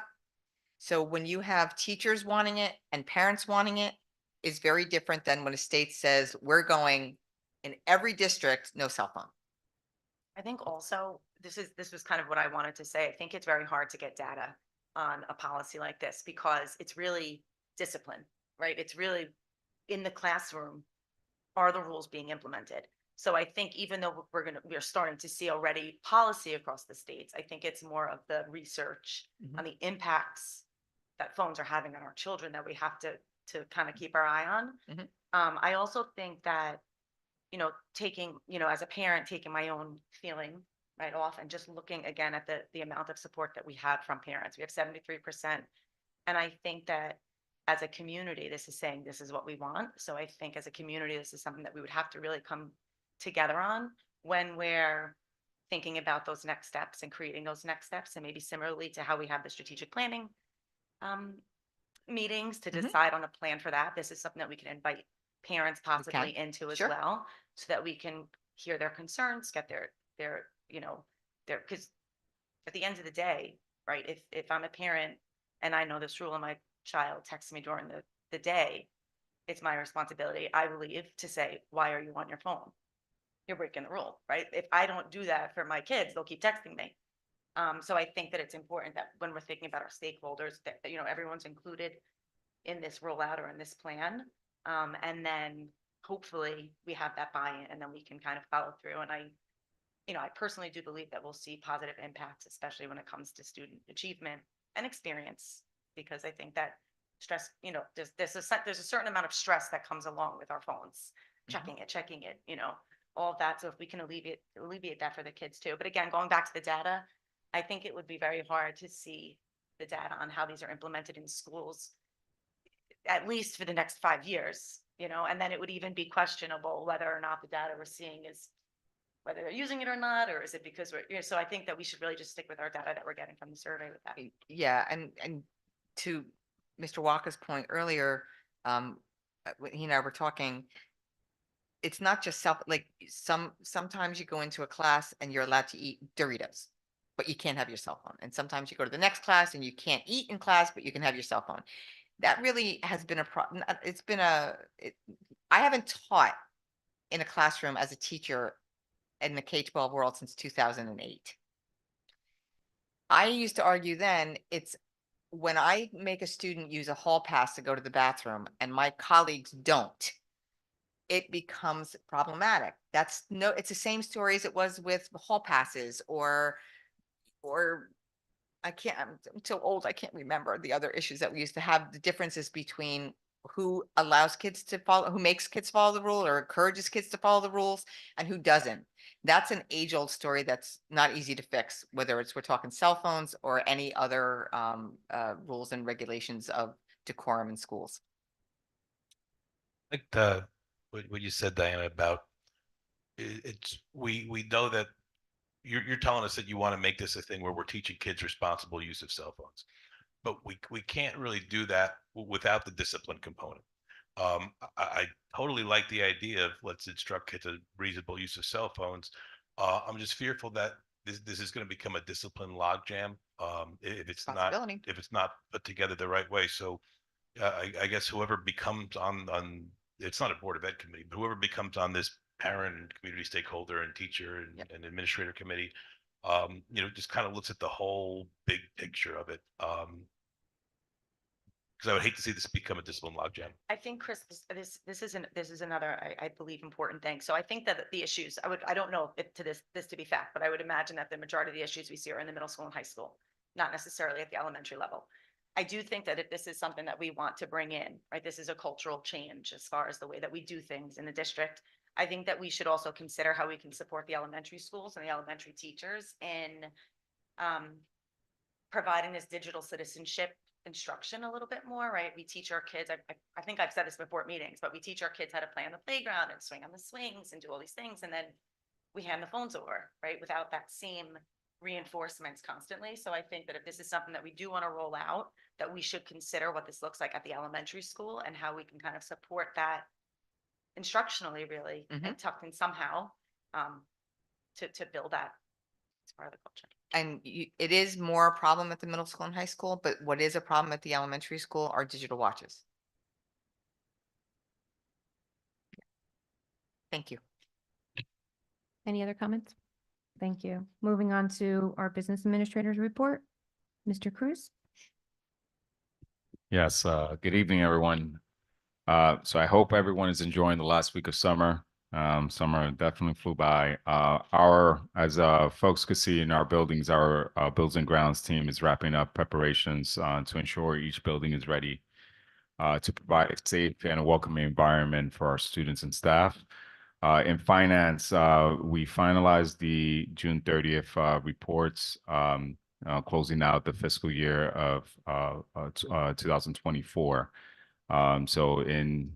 So when you have teachers wanting it and parents wanting it, is very different than when a state says, we're going in every district, no cell phone. I think also, this was kind of what I wanted to say. I think it's very hard to get data on a policy like this because it's really discipline, right? It's really in the classroom, are the rules being implemented? So I think even though we're starting to see already policy across the states, I think it's more of the research on the impacts that phones are having on our children that we have to kind of keep our eye on. I also think that, taking, as a parent, taking my own feeling right off and just looking again at the amount of support that we have from parents. We have 73%. And I think that as a community, this is saying this is what we want. So I think as a community, this is something that we would have to really come together on when we're thinking about those next steps and creating those next steps. And maybe similarly to how we have the strategic planning meetings to decide on a plan for that. This is something that we can invite parents possibly into as well, so that we can hear their concerns, get their because at the end of the day, right, if I'm a parent and I know this rule and my child texts me during the day, it's my responsibility, I believe, to say, why are you on your phone? You're breaking the rule, right? If I don't do that for my kids, they'll keep texting me. So I think that it's important that when we're thinking about our stakeholders, that everyone's included in this rollout or in this plan. And then hopefully we have that buy-in and then we can kind of follow through. And I personally do believe that we'll see positive impacts, especially when it comes to student achievement and experience, because I think that stress, there's a certain amount of stress that comes along with our phones, checking it, all of that. So if we can alleviate that for the kids too. But again, going back to the data, I think it would be very hard to see the data on how these are implemented in schools, at least for the next 5 years, and then it would even be questionable whether or not the data we're seeing is whether they're using it or not, or is it because we're, so I think that we should really just stick with our data that we're getting from the survey with that. Yeah, and to Mr. Walker's point earlier, when he and I were talking, it's not just sometimes you go into a class and you're allowed to eat Doritos, but you can't have your cell phone. And sometimes you go to the next class and you can't eat in class, but you can have your cell phone. That really has been a problem. I haven't taught in a classroom as a teacher in the K-12 world since 2008. I used to argue then, it's when I make a student use a hall pass to go to the bathroom and my colleagues don't, it becomes problematic. It's the same story as it was with hall passes or I'm so old, I can't remember the other issues that we used to have, the differences between who allows kids to follow, who makes kids follow the rule or encourages kids to follow the rules and who doesn't. That's an age-old story that's not easy to fix, whether we're talking cell phones or any other rules and regulations of decorum in schools. I think what you said, Diana, about we know that you're telling us that you want to make this a thing where we're teaching kids responsible use of cell phones, but we can't really do that without the discipline component. I totally like the idea of let's instruct kids a reasonable use of cell phones. I'm just fearful that this is going to become a discipline logjam if it's not put together the right way. So I guess whoever becomes on it's not a board of ed committee, but whoever becomes on this parent and community stakeholder and teacher and administrator committee, just kind of looks at the whole big picture of it. Because I would hate to see this become a discipline logjam. I think, Chris, this is another, I believe, important thing. So I think that the issues, I don't know if this to be fact, but I would imagine that the majority of the issues we see are in the middle school and high school, not necessarily at the elementary level. I do think that if this is something that we want to bring in, right, this is a cultural change as far as the way that we do things in the district. I think that we should also consider how we can support the elementary schools and the elementary teachers in providing this digital citizenship instruction a little bit more, right? We teach our kids, I think I've said this before at meetings, but we teach our kids how to play on the playground and swing on the swings and do all these things. And then we hand the phones over, right? Without that same reinforcements constantly. So I think that if this is something that we do want to roll out, that we should consider what this looks like at the elementary school and how we can kind of support that instructionally, really, and tucked in somehow to build that as part of the culture. And it is more a problem at the middle school and high school, but what is a problem at the elementary school are digital watches. Thank you. Any other comments? Thank you. Moving on to our business administrator's report. Mr. Cruz? Yes, good evening, everyone. So I hope everyone is enjoying the last week of summer. Summer definitely flew by. As folks could see in our buildings, our Builds and Grounds team is wrapping up preparations to ensure each building is ready to provide a safe and a welcoming environment for our students and staff. In finance, we finalized the June 30th reports, closing out the fiscal year of 2024. So in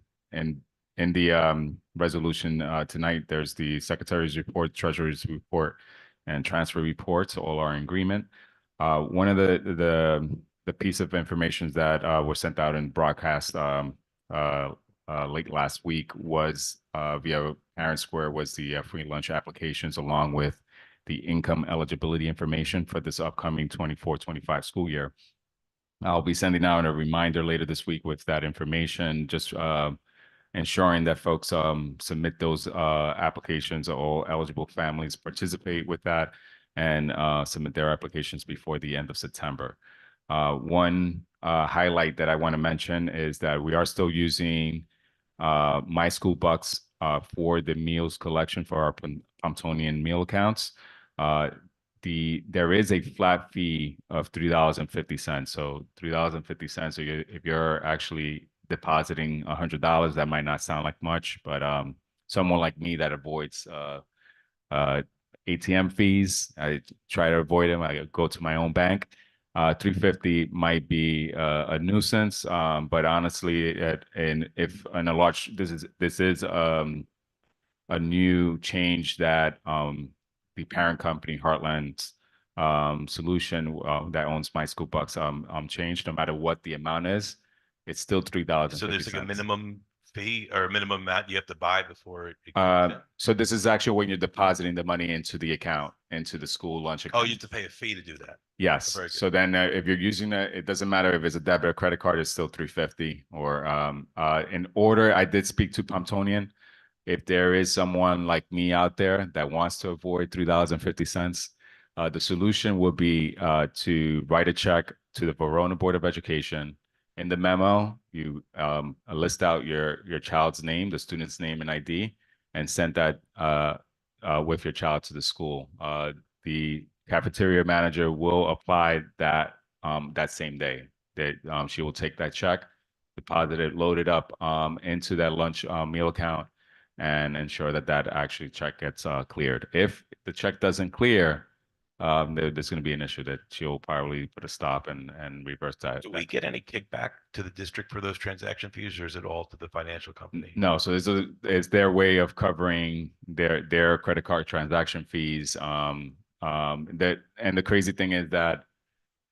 the resolution tonight, there's the Secretary's report, Treasurer's report, and transfer reports. All are in agreement. One of the piece of information that were sent out and broadcast late last week was via Parent Square was the free lunch applications along with the income eligibility information for this upcoming 24-25 school year. I'll be sending out a reminder later this week with that information, just ensuring that folks submit those applications. All eligible families participate with that and submit their applications before the end of September. One highlight that I want to mention is that we are still using My School Bucks for the meals collection for our Pomptonian meal accounts. There is a flat fee of $3.50. So $3.50. So if you're actually depositing $100, that might not sound like much, but someone like me that avoids ATM fees, I try to avoid them. I go to my own bank. $3.50 might be a nuisance, but honestly, this is a new change that the parent company Heartland's solution that owns My School Bucks changed. No matter what the amount is, it's still $3.50. So there's like a minimum fee or a minimum amount you have to buy before it so this is actually when you're depositing the money into the account, into the school lunch account. Oh, you have to pay a fee to do that. Yes. So then if you're using it doesn't matter if it's a debit or credit card, it's still $3.50. Or in order, I did speak to Pomptonian. If there is someone like me out there that wants to avoid $3.50, the solution would be to write a check to the Verona Board of Education. In the memo, you list out your child's name, the student's name and ID, and send that with your child to the school. The cafeteria manager will apply that that same day. That she will take that check, deposit it, load it up into that lunch meal account, and ensure that that actually check gets cleared. If the check doesn't clear, there's going to be an issue that she'll probably put a stop and reverse that. Do we get any kickback to the district for those transaction fees, or is it all to the financial company? No, so it's their way of covering their credit card transaction fees. That, and the crazy thing is that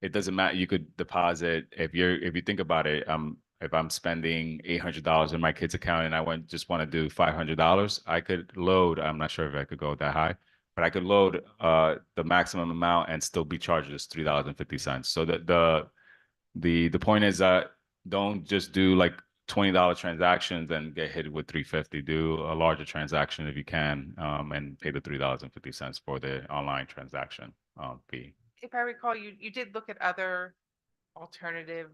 it doesn't matter. You could deposit if you think about it. If I'm spending $800 in my kid's account and I just want to do $500, I could load. I'm not sure if I could go that high, but I could load the maximum amount and still be charged just $3.50. So the point is that don't just do like $20 transactions and get hit with $3.50. Do a larger transaction if you can, and pay the $3.50 for the online transaction fee. If I recall, you did look at other alternative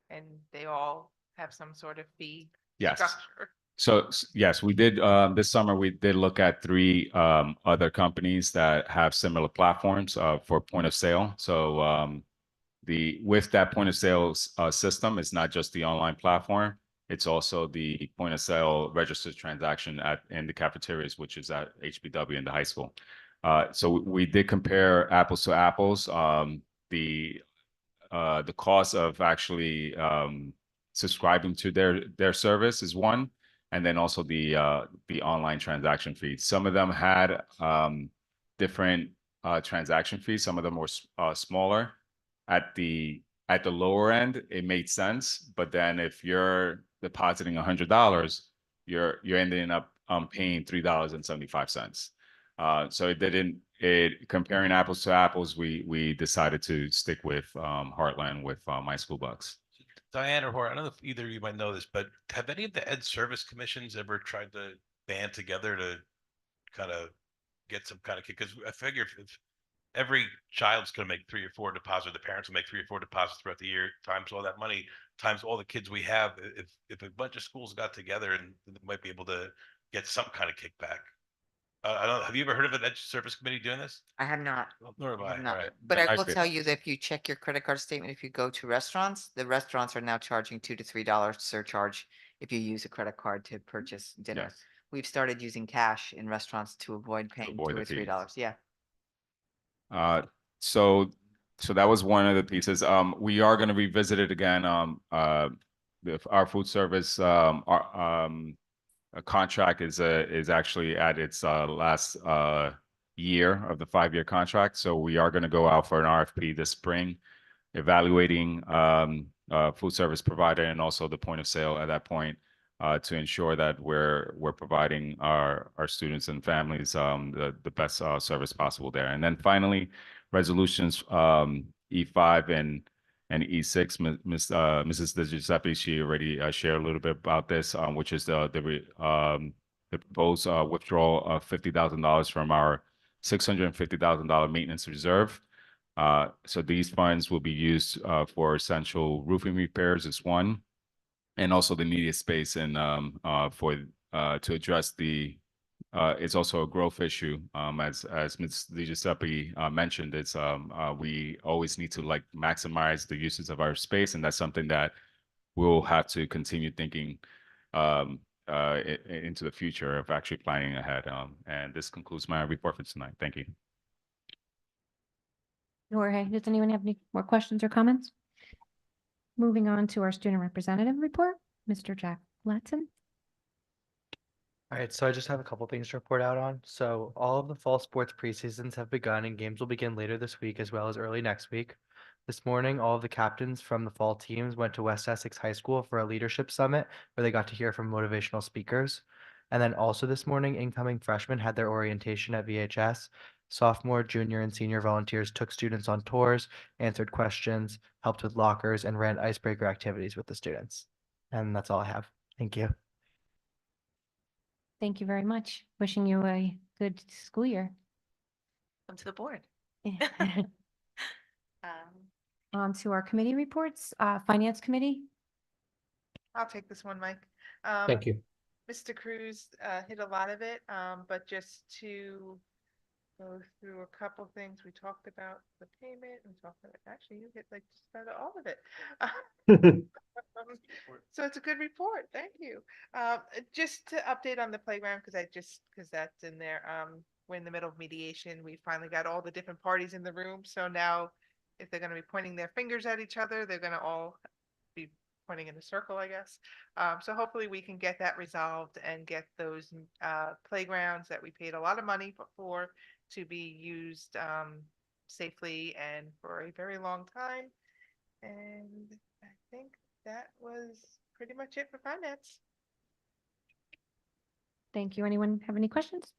and they all have some sort of fee Yes. structure. So yes, we did this summer. We did look at 3 other companies that have similar platforms for point of sale. So with that point of sale system, it's not just the online platform. It's also the point of sale registered transaction in the cafeterias, which is at HBW in the high school. So we did compare apples to apples. The cost of actually subscribing to their service is one, and then also the online transaction fees. Some of them had different transaction fees. Some of them were smaller. At the lower end, it made sense, but then if you're depositing $100, you're ending up paying $3.75. So comparing apples to apples, we decided to stick with Heartland with My School Bucks. Diane or Hor, I don't know if either of you might know this, but have any of the ed service commissions ever tried to band together to kind of get some kind of kick? Because I figure if every child's going to make 3 or 4 deposits, the parents will make 3 or 4 deposits throughout the year, times all that money, times all the kids we have. If a bunch of schools got together, and they might be able to get some kind of kickback. I don't. Have you ever heard of an ed service committee doing this? I have not. Nor have I I. have not. All right. But I I will see. tell you that if you check your credit card statement, if you go to restaurants, the restaurants are now charging $2 to $3 surcharge if you use a credit card to purchase dinner. Yes. We've started using cash in restaurants to avoid paying avoid $2 the or fees. $3. Yeah. So that was one of the pieces. We are going to revisit it again. Our food service contract is actually at its last year of the 5-year contract. So we are going to go out for an RFP this spring, evaluating food service provider and also the point of sale at that point, to ensure that we're providing our students and families the best service possible there. And then finally, resolutions E5 and E6. Mrs. De Giuseppe, she already shared a little bit about this, which is the proposed withdrawal of $50,000 from our $650,000 maintenance reserve. So these funds will be used for essential roofing repairs is one, and also the media space and to address it's also a growth issue. As Ms. Di Giuseppe mentioned, it's we always need to like maximize the uses of our space, and that's something that we'll have to continue thinking into the future of actually planning ahead. And this concludes my report for tonight. Thank you. Jorge, does anyone have any more questions or comments? Moving on to our student representative report, Mr. Jack Latson. All right, so I just have a couple things to report out on. So all of the fall sports preseasons have begun and games will begin later this week as well as early next week. This morning, all of the captains from the fall teams went to West Essex High School for a leadership summit where they got to hear from motivational speakers. And then also this morning, incoming freshmen had their orientation at VHS. Sophomore, junior, and senior volunteers took students on tours, answered questions, helped with lockers, and ran icebreaker activities with the students. And that's all I have. Thank you. Thank you very much. Wishing you a good school year. Come to the board. On to our committee reports, Finance Committee. I'll take this one, Mike. Thank you. Mr. Cruz hit a lot of it, but just to go through a couple things. We talked about the payment. We talked about, actually, you hit like just about all of it. So it's a good report. Thank you. Just to update on the playground, because that's in there. We're in the middle of mediation. We finally got all the different parties in the room. So now if they're going to be pointing their fingers at each other, they're going to all be pointing in a circle, I guess. So hopefully we can get that resolved and get those playgrounds that we paid a lot of money for to be used safely and for a very long time. And I think that was pretty much it for finance. Thank you. Anyone have any questions?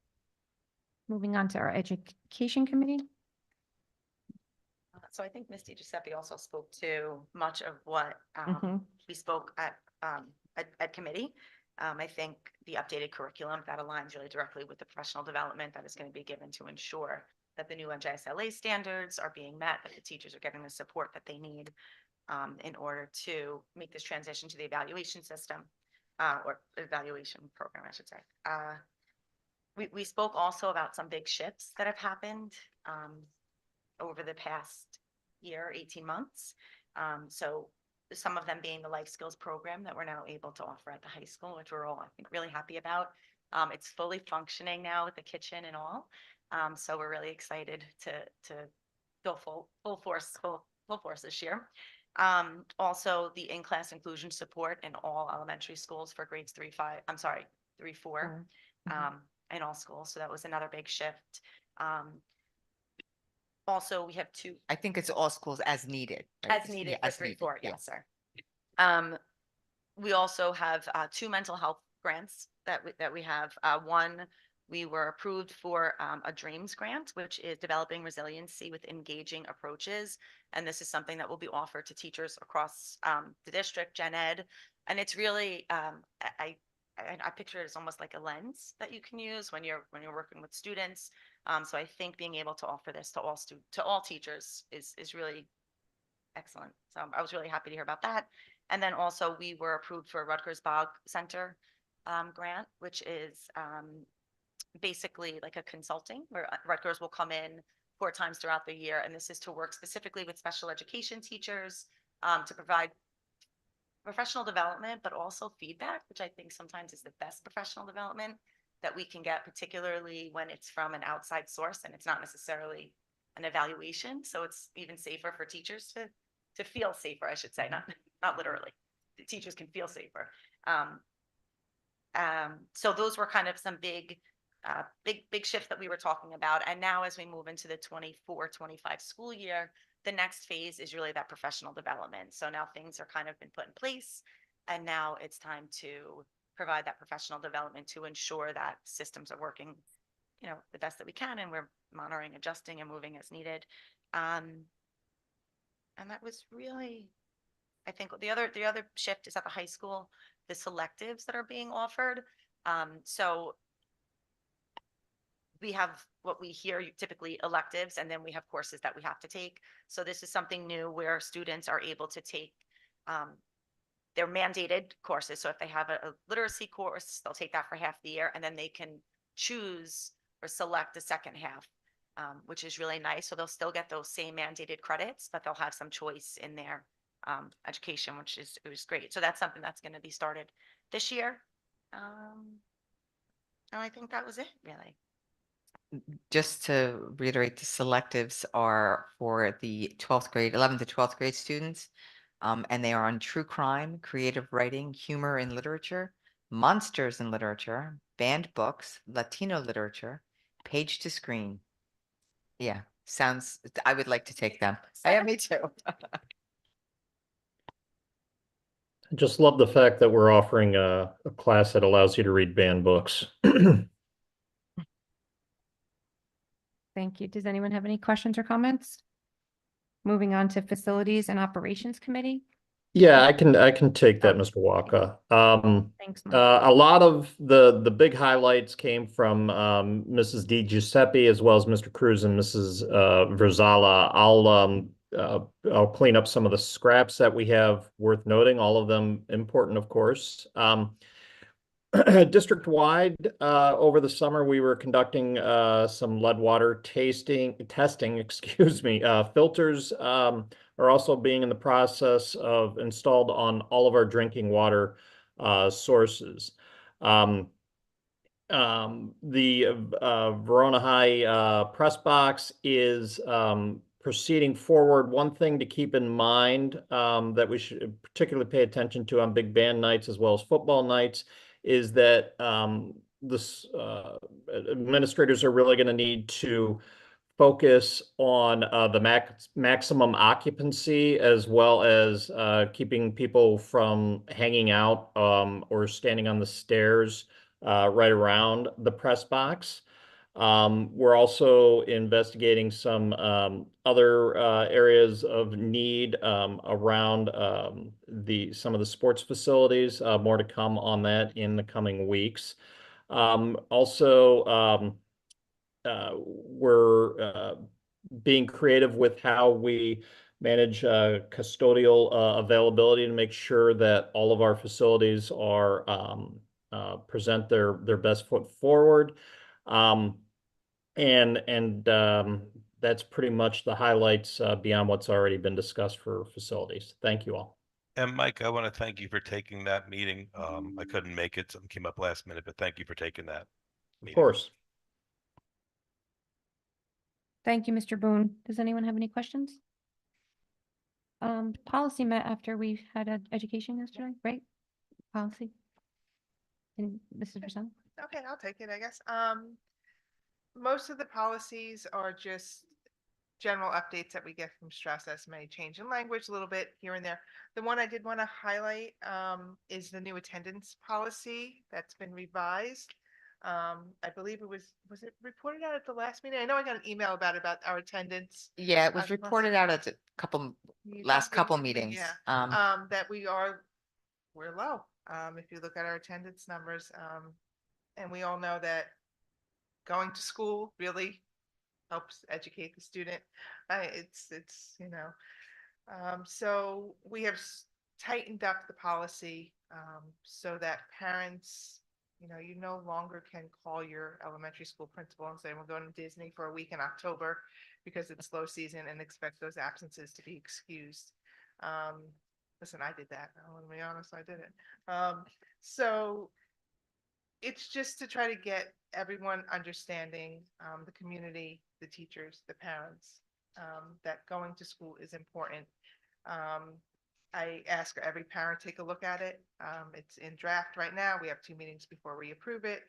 Moving on to our education committee. So I think Misty Giuseppe also spoke to much of what Mhm. we spoke at committee. I think the updated curriculum that aligns really directly with the professional development that is going to be given to ensure that the new NJSLA standards are being met, that the teachers are getting the support that they need in order to make this transition to the evaluation system or evaluation program, I should say. We spoke also about some big shifts that have happened over the past year, 18 months. So some of them being the life skills program that we're now able to offer at the high school, which we're all, I think, really happy about. It's fully functioning now with the kitchen and all. So we're really excited to go full force this year. Also the in-class inclusion support in all elementary schools for grades 3, 4, in all schools. So that was another big shift. Also, we have two. I think it's all schools as needed. right? As needed Yeah, for as 3, needed, 4, yeah. yes, sir. We also have 2 mental health grants that we have. One, we were approved for a DREAMS grant, which is developing resiliency with engaging approaches. And this is something that will be offered to teachers across the district, gen ed. And it's really, I picture it as almost like a lens that you can use when you're working with students. So I think being able to offer this to all teachers is really excellent. So I was really happy to hear about that. And then also we were approved for a Rutgers Bog Center grant, which is basically like a consulting where Rutgers will come in 4 times throughout the year. And this is to work specifically with special education teachers to provide professional development, but also feedback, which I think sometimes is the best professional development that we can get, particularly when it's from an outside source and it's not necessarily an evaluation. So it's even safer for teachers to feel safer, I should say, not literally. The teachers can feel safer. So those were kind of some big shifts that we were talking about. And now as we move into the 24-25 school year, the next phase is really that professional development. So now things are kind of been put in place, and now it's time to provide that professional development to ensure that systems are working, the best that we can, and we're monitoring, adjusting, and moving as needed. And that was really, I think the other shift is at the high school, the selectives that are being offered. So we have what we hear typically electives, and then we have courses that we have to take. So this is something new where students are able to take their mandated courses. So if they have a literacy course, they'll take that for half the year, and then they can choose or select the second half, which is really nice. So they'll still get those same mandated credits, but they'll have some choice in their education, which is great. So that's something that's going to be started this year. And I think that was it, really. Just to reiterate, the selectives are for the 12th grade, 11th to 12th grade students. And they are on true crime, creative writing, humor in literature, monsters in literature, banned books, Latino literature, page to screen. Yeah, I would like to take them. Yeah, me too. I just love the fact that we're offering a class that allows you to read banned books. Thank you. Does anyone have any questions or comments? Moving on to Facilities and Operations Committee. Yeah, I can take that, Mr. Walker. Thanks, Mike. A lot of the big highlights came from Mrs. Di Giuseppe as well as Mr. Cruz and Mrs. Verzala. I'll clean up some of the scraps that we have worth noting, all of them important, of course. District-wide, over the summer, we were conducting some lead water testing, excuse me. Filters are also being in the process of installed on all of our drinking water sources. The Verona High press box is proceeding forward. One thing to keep in mind that we should particularly pay attention to on big band nights as well as football nights is that administrators are really going to need to focus on the maximum occupancy as well as keeping people from hanging out or standing on the stairs right around the press box. We're also investigating some other areas of need around some of the sports facilities. More to come on that in the coming weeks. We're being creative with how we manage custodial availability to make sure that all of our facilities are present their best foot forward. That's pretty much the highlights beyond what's already been discussed for facilities. Thank you all. And Mike, I want to thank you for taking that meeting. I couldn't make it, something came up last minute, but thank you for taking that Of meeting. course. Thank you, Mr. Boone. Does anyone have any questions? Policy met after we had education yesterday, right? Policy. And Mrs. Versailles? Okay, I'll take it, I guess. Most of the policies are just general updates that we get from Strauss SMA, change in language a little bit here and there. The one I did want to highlight is the new attendance policy that's been revised. I believe was it reported out at the last meeting? I know I got an email about our attendance. Yeah, it was reported out at the last couple meetings. Yeah, that we're low. If you look at our attendance numbers, and we all know that going to school really helps educate the student. It's so we have tightened up the policy so that parents, you no longer can call your elementary school principal and say, we're going to Disney for a week in October because it's slow season and expect those absences to be excused. Listen, I did that. I want to be honest, I did it. So it's just to try to get everyone understanding, the community, the teachers, the parents, that going to school is important. I ask every parent take a look at it. It's in draft right now. We have 2 meetings before we approve it,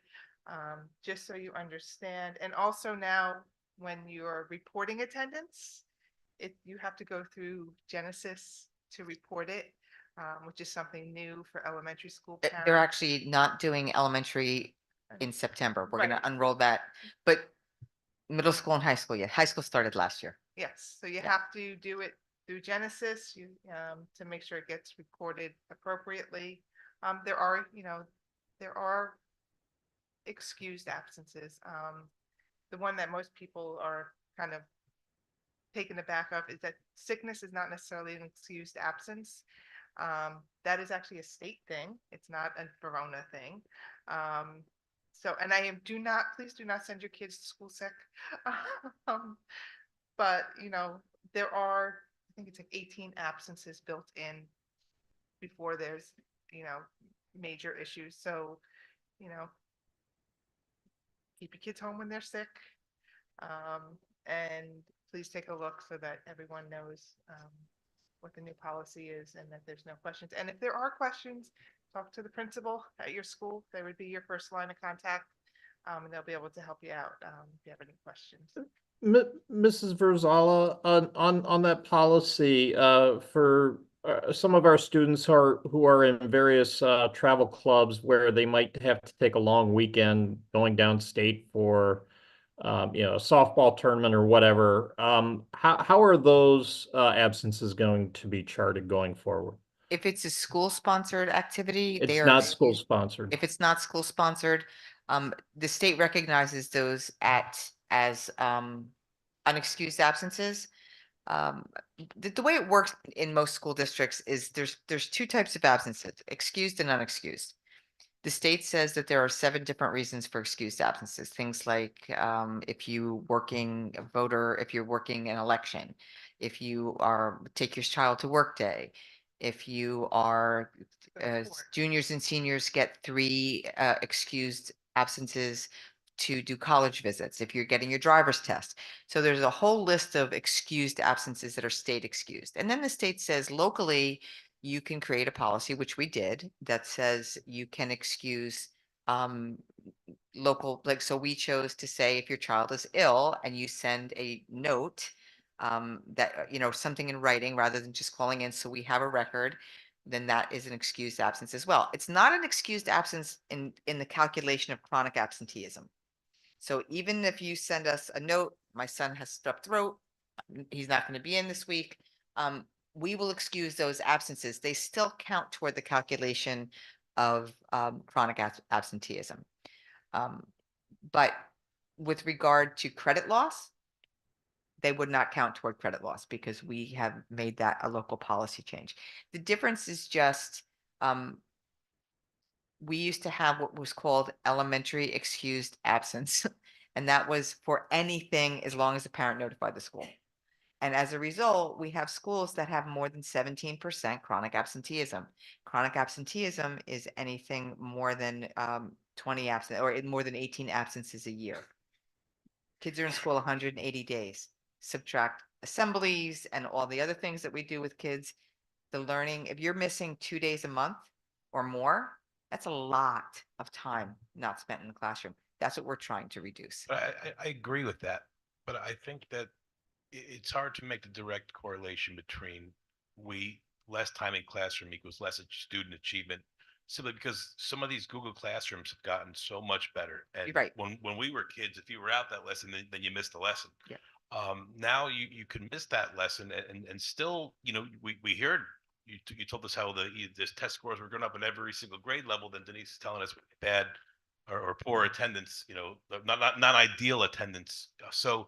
just so you understand. And also now, when you're reporting attendance, you have to go through Genesis to report it, which is something new for elementary school parents. They're actually not doing elementary in September. We're going to unroll that, but middle school and high school, yeah. High school started last year. Yes, so you have to do it through Genesis to make sure it gets recorded appropriately. There are excused absences. The one that most people are kind of taken aback of is that sickness is not necessarily an excused absence. That is actually a state thing. It's not a Verona thing. Please do not send your kids to school sick. But there are, I think it's like 18 absences built in before there's, major issues. So, keep your kids home when they're sick. And please take a look so that everyone knows what the new policy is and that there's no questions. And if there are questions, talk to the principal at your school. They would be your first line of contact, and they'll be able to help you out if you have any questions. Mrs. Verzala, on that policy, for some of our students who are in various travel clubs where they might have to take a long weekend going downstate for a softball tournament or whatever, how are those absences going to be charted going forward? If it's a school-sponsored activity, It's not school-sponsored. If it's not school-sponsored, the state recognizes those as unexcused absences. The way it works in most school districts is there's two types of absences, excused and unexcused. The state says that there are 7 different reasons for excused absences. Things like if you working a voter, if you're working an election, if you are take your child to work day, if you are juniors and seniors get 3 excused absences to do college visits, if you're getting your driver's test. So there's a whole list of excused absences that are state excused. And then the state says locally, you can create a policy, which we did, that says you can excuse local, like, so we chose to say if your child is ill and you send a note that, something in writing rather than just calling in, so we have a record, then that is an excused absence as well. It's not an excused absence in the calculation of chronic absenteeism. So even if you send us a note, my son has strep throat, he's not going to be in this week, we will excuse those absences. They still count toward the calculation of chronic absenteeism. But with regard to credit loss, they would not count toward credit loss because we have made that a local policy change. The difference is just we used to have what was called elementary excused absence, and that was for anything as long as the parent notified the school. And as a result, we have schools that have more than 17% chronic absenteeism. Chronic absenteeism is anything more than 20 absent or more than 18 absences a year. Kids are in school 180 days. Subtract assemblies and all the other things that we do with kids. The learning, if you're missing 2 days a month or more, that's a lot of time not spent in the classroom. That's what we're trying to reduce. I agree with that, but I think that it's hard to make the direct correlation between less time in classroom equals less student achievement, simply because some of these Google Classrooms have gotten so much better. And You're right. when we were kids, if you were out that lesson, then you missed the lesson. Yeah. Now you can miss that lesson and still, we heard you told us how this test scores were going up in every single grade level. Then Denise is telling us bad or poor attendance, not ideal attendance. So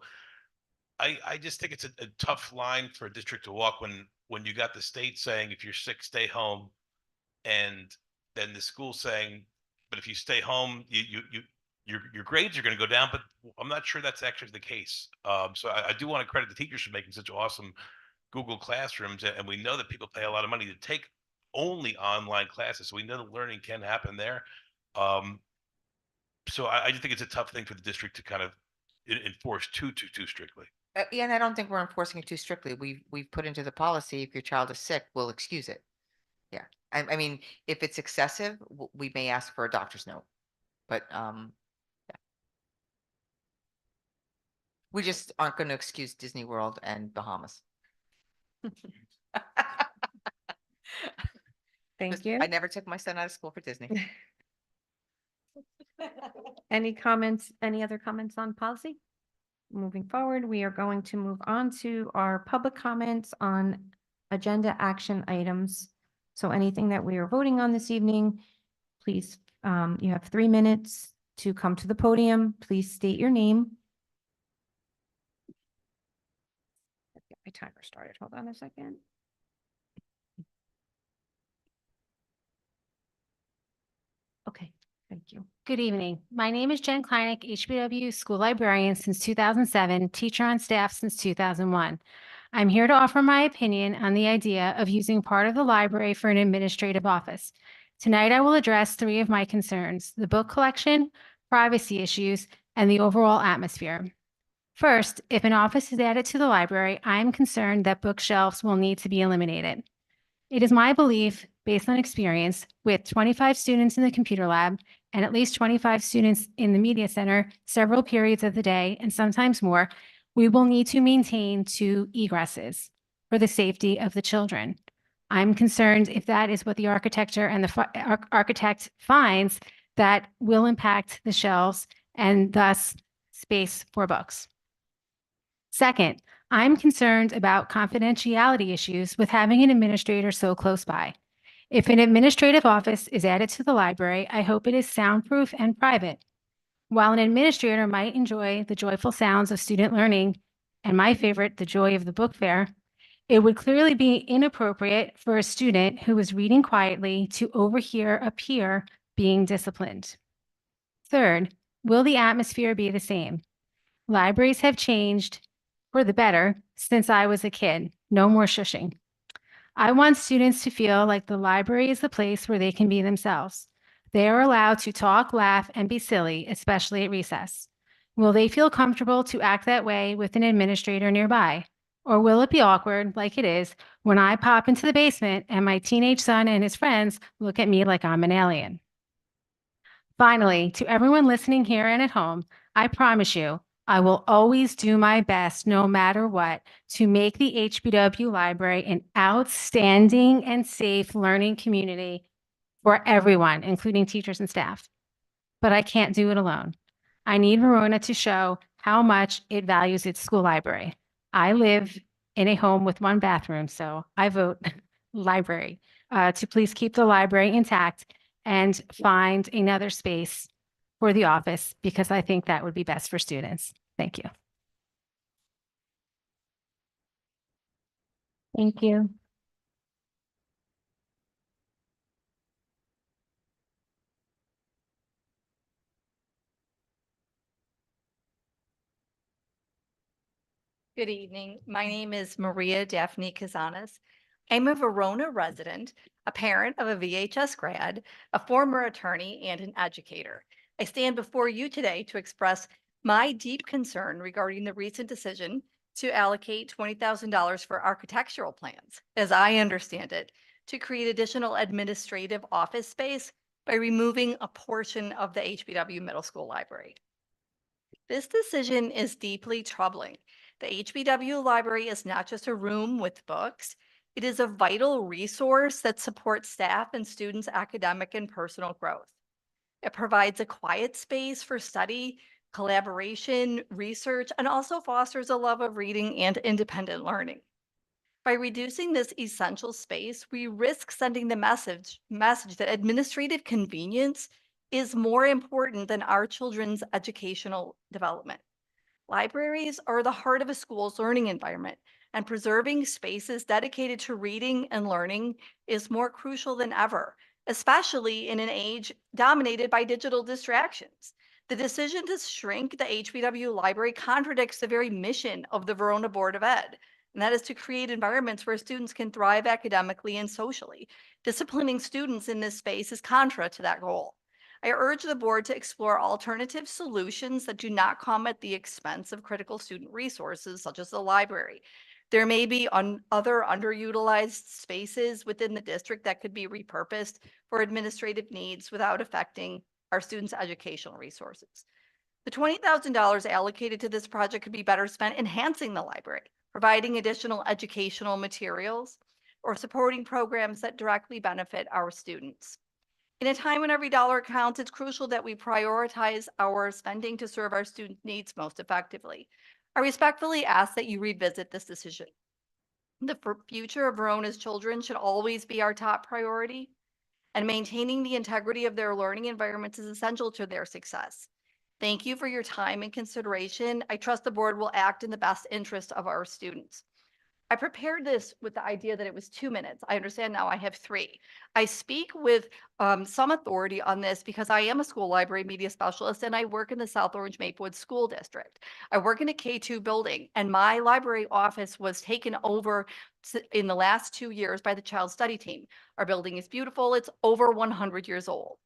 I just think it's a tough line for a district to walk when you got the state saying if you're sick, stay home, and then the school saying, but if you stay home, your grades are going to go down. But I'm not sure that's actually the case. So I do want to credit the teachers for making such awesome Google Classrooms, and we know that people pay a lot of money to take only online classes, so we know the learning can happen there. So I just think it's a tough thing for the district to kind of enforce too strictly. Yeah, and I don't think we're enforcing it too strictly. We've put into the policy, if your child is sick, we'll excuse it. Yeah, I mean, if it's excessive, we may ask for a doctor's note, but yeah. We just aren't going to excuse Disney World and Bahamas. Thank you. I never took my son out of school for Disney. Any other comments on policy? Moving forward, we are going to move on to our public comments on agenda action items. So anything that we are voting on this evening, please, you have 3 minutes to come to the podium. Please state your name. Get my timer started. Hold on a second. Okay. Thank you. Good evening. My name is Jen Kleinig, HBW school librarian since 2007, teacher on staff since 2001. I'm here to offer my opinion on the idea of using part of the library for an administrative office. Tonight, I will address 3 of my concerns: the book collection, privacy issues, and the overall atmosphere. First, if an office is added to the library, I am concerned that bookshelves will need to be eliminated. It is my belief, based on experience, with 25 students in the computer lab and at least 25 students in the media center several periods of the day, and sometimes more, we will need to maintain 2 egresses for the safety of the children. I'm concerned if that is what the architecture and the architect finds, that will impact the shelves and thus space for books. Second, I'm concerned about confidentiality issues with having an administrator so close by. If an administrative office is added to the library, I hope it is soundproof and private. While an administrator might enjoy the joyful sounds of student learning, and my favorite, the joy of the book fair, It would clearly be inappropriate for a student who is reading quietly to overhear a peer being disciplined. Third, will the atmosphere be the same? Libraries have changed for the better since I was a kid. No more shushing. I want students to feel like the library is the place where they can be themselves. They are allowed to talk, laugh, and be silly, especially at recess. Will they feel comfortable to act that way with an administrator nearby? Or will it be awkward, like it is, when I pop into the basement and my teenage son and his friends look at me like I'm an alien? Finally, to everyone listening here and at home, I promise you, I will always do my best, no matter what, to make the HBW Library an outstanding and safe learning community for everyone, including teachers and staff. But I can't do it alone. I need Verona to show how much it values its school library. I live in a home with one bathroom, so I vote library to please keep the library intact and find another space for the office because I think that would be best for students. Thank you. Thank you. Good evening. My name is Maria Daphne Cazanas. I'm a Verona resident, a parent of a VHS grad, a former attorney, and an educator. I stand before you today to express my deep concern regarding the recent decision to allocate $20,000 for architectural plans, as I understand it, to create additional administrative office space by removing a portion of the HBW Middle School Library. This decision is deeply troubling. The HBW Library is not just a room with books. It is a vital resource that supports staff and students' academic and personal growth. It provides a quiet space for study, collaboration, research, and also fosters a love of reading and independent learning. By reducing this essential space, we risk sending the message that administrative convenience is more important than our children's educational development. Libraries are the heart of a school's learning environment, and preserving spaces dedicated to reading and learning is more crucial than ever, especially in an age dominated by digital distractions. The decision to shrink the HBW library contradicts the very mission of the Verona Board of Ed, and that is to create environments where students can thrive academically and socially. Disciplining students in this space is contra to that goal. I urge the board to explore alternative solutions that do not come at the expense of critical student resources, such as the library. There may be other underutilized spaces within the district that could be repurposed for administrative needs without affecting our students' educational resources. The $20,000 allocated to this project could be better spent enhancing the library, providing additional educational materials, or supporting programs that directly benefit our students. In a time when every dollar counts, it's crucial that we prioritize our spending to serve our student needs most effectively. I respectfully ask that you revisit this decision. The future of Verona's children should always be our top priority, and maintaining the integrity of their learning environments is essential to their success. Thank you for your time and consideration. I trust the board will act in the best interest of our students. I prepared this with the idea that it was 2 minutes. I understand now I have 3. I speak with some authority on this because I am a school library media specialist and I work in the South Orange Maplewood School District. I work in a K-2 building and my library office was taken over in the last 2 years by the Child Study Team. Our building is beautiful. It's over 100 years old.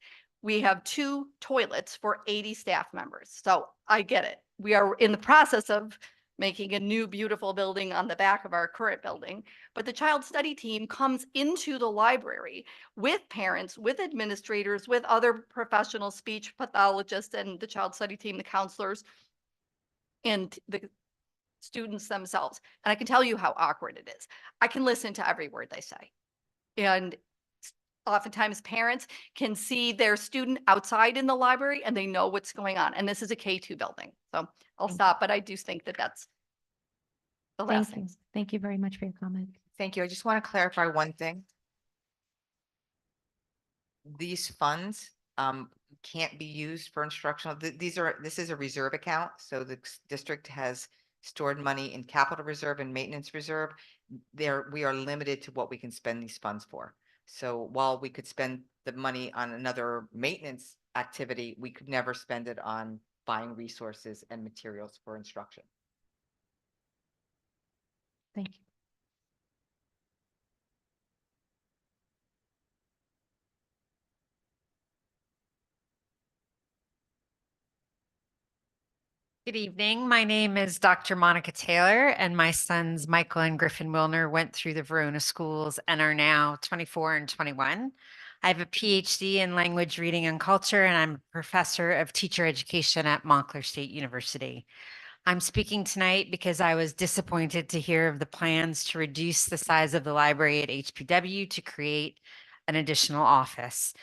We have 2 toilets for 80 staff members. So I get it. We are in the process of making a new beautiful building on the back of our current building. But the child study team comes into the library with parents, with administrators, with other professional speech pathologists and the child study team, the counselors, and the students themselves. And I can tell you how awkward it is. I can listen to every word they say. And oftentimes parents can see their student outside in the library and they know what's going on. And this is a K-2 building. So I'll stop, but I do think that that's the last Thank you. thing. Thank you very much for your comment. Thank you. I just want to clarify one thing. These funds can't be used for instructional. This is a reserve account. So the district has stored money in capital reserve and maintenance reserve, we are limited to what we can spend these funds for. So while we could spend the money on another maintenance activity, we could never spend it on buying resources and materials for instruction. Thank you. Good evening. My name is Dr. Monica Taylor, and my sons Michael and Griffin Wilner went through the Verona schools and are now 24 and 21. I have a PhD in language, reading, and culture, and I'm a professor of teacher education at Montclair State University. I'm speaking tonight because I was disappointed to hear of the plans to reduce the size of the library at HPW to create an additional office.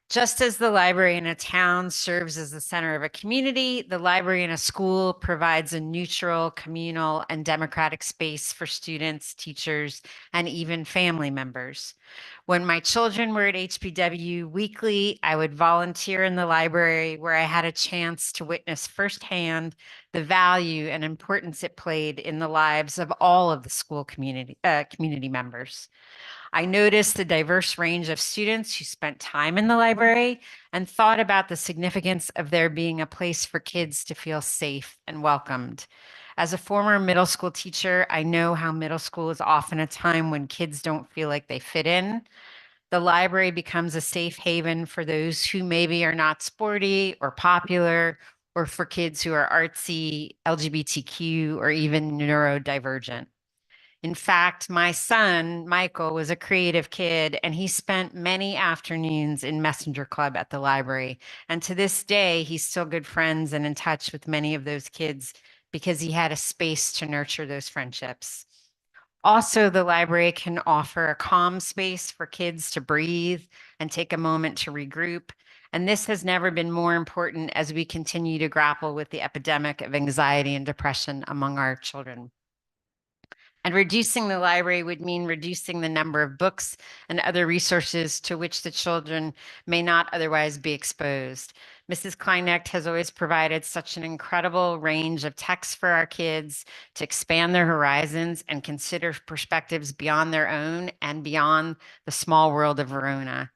Just as the library in a town serves as the center of a community, the library in a school provides a neutral, communal, and democratic space for students, teachers, and even family members. When my children were at HPW weekly, I would volunteer in the library where I had a chance to witness firsthand the value and importance it played in the lives of all of the school community members. I noticed the diverse range of students who spent time in the library and thought about the significance of there being a place for kids to feel safe and welcomed. As a former middle school teacher, I know how middle school is often a time when kids don't feel like they fit in. The library becomes a safe haven for those who maybe are not sporty or popular, or for kids who are artsy, LGBTQ, or even neurodivergent. In fact, my son, Michael, was a creative kid, and he spent many afternoons in Messenger Club at the library. And to this day, he's still good friends and in touch with many of those kids because he had a space to nurture those friendships. Also, the library can offer a calm space for kids to breathe and take a moment to regroup. And this has never been more important as we continue to grapple with the epidemic of anxiety and depression among our children. And reducing the library would mean reducing the number of books and other resources to which the children may not otherwise be exposed. Mrs. Kleinecht has always provided such an incredible range of texts for our kids to expand their horizons and consider perspectives beyond their own and beyond the small world of Verona.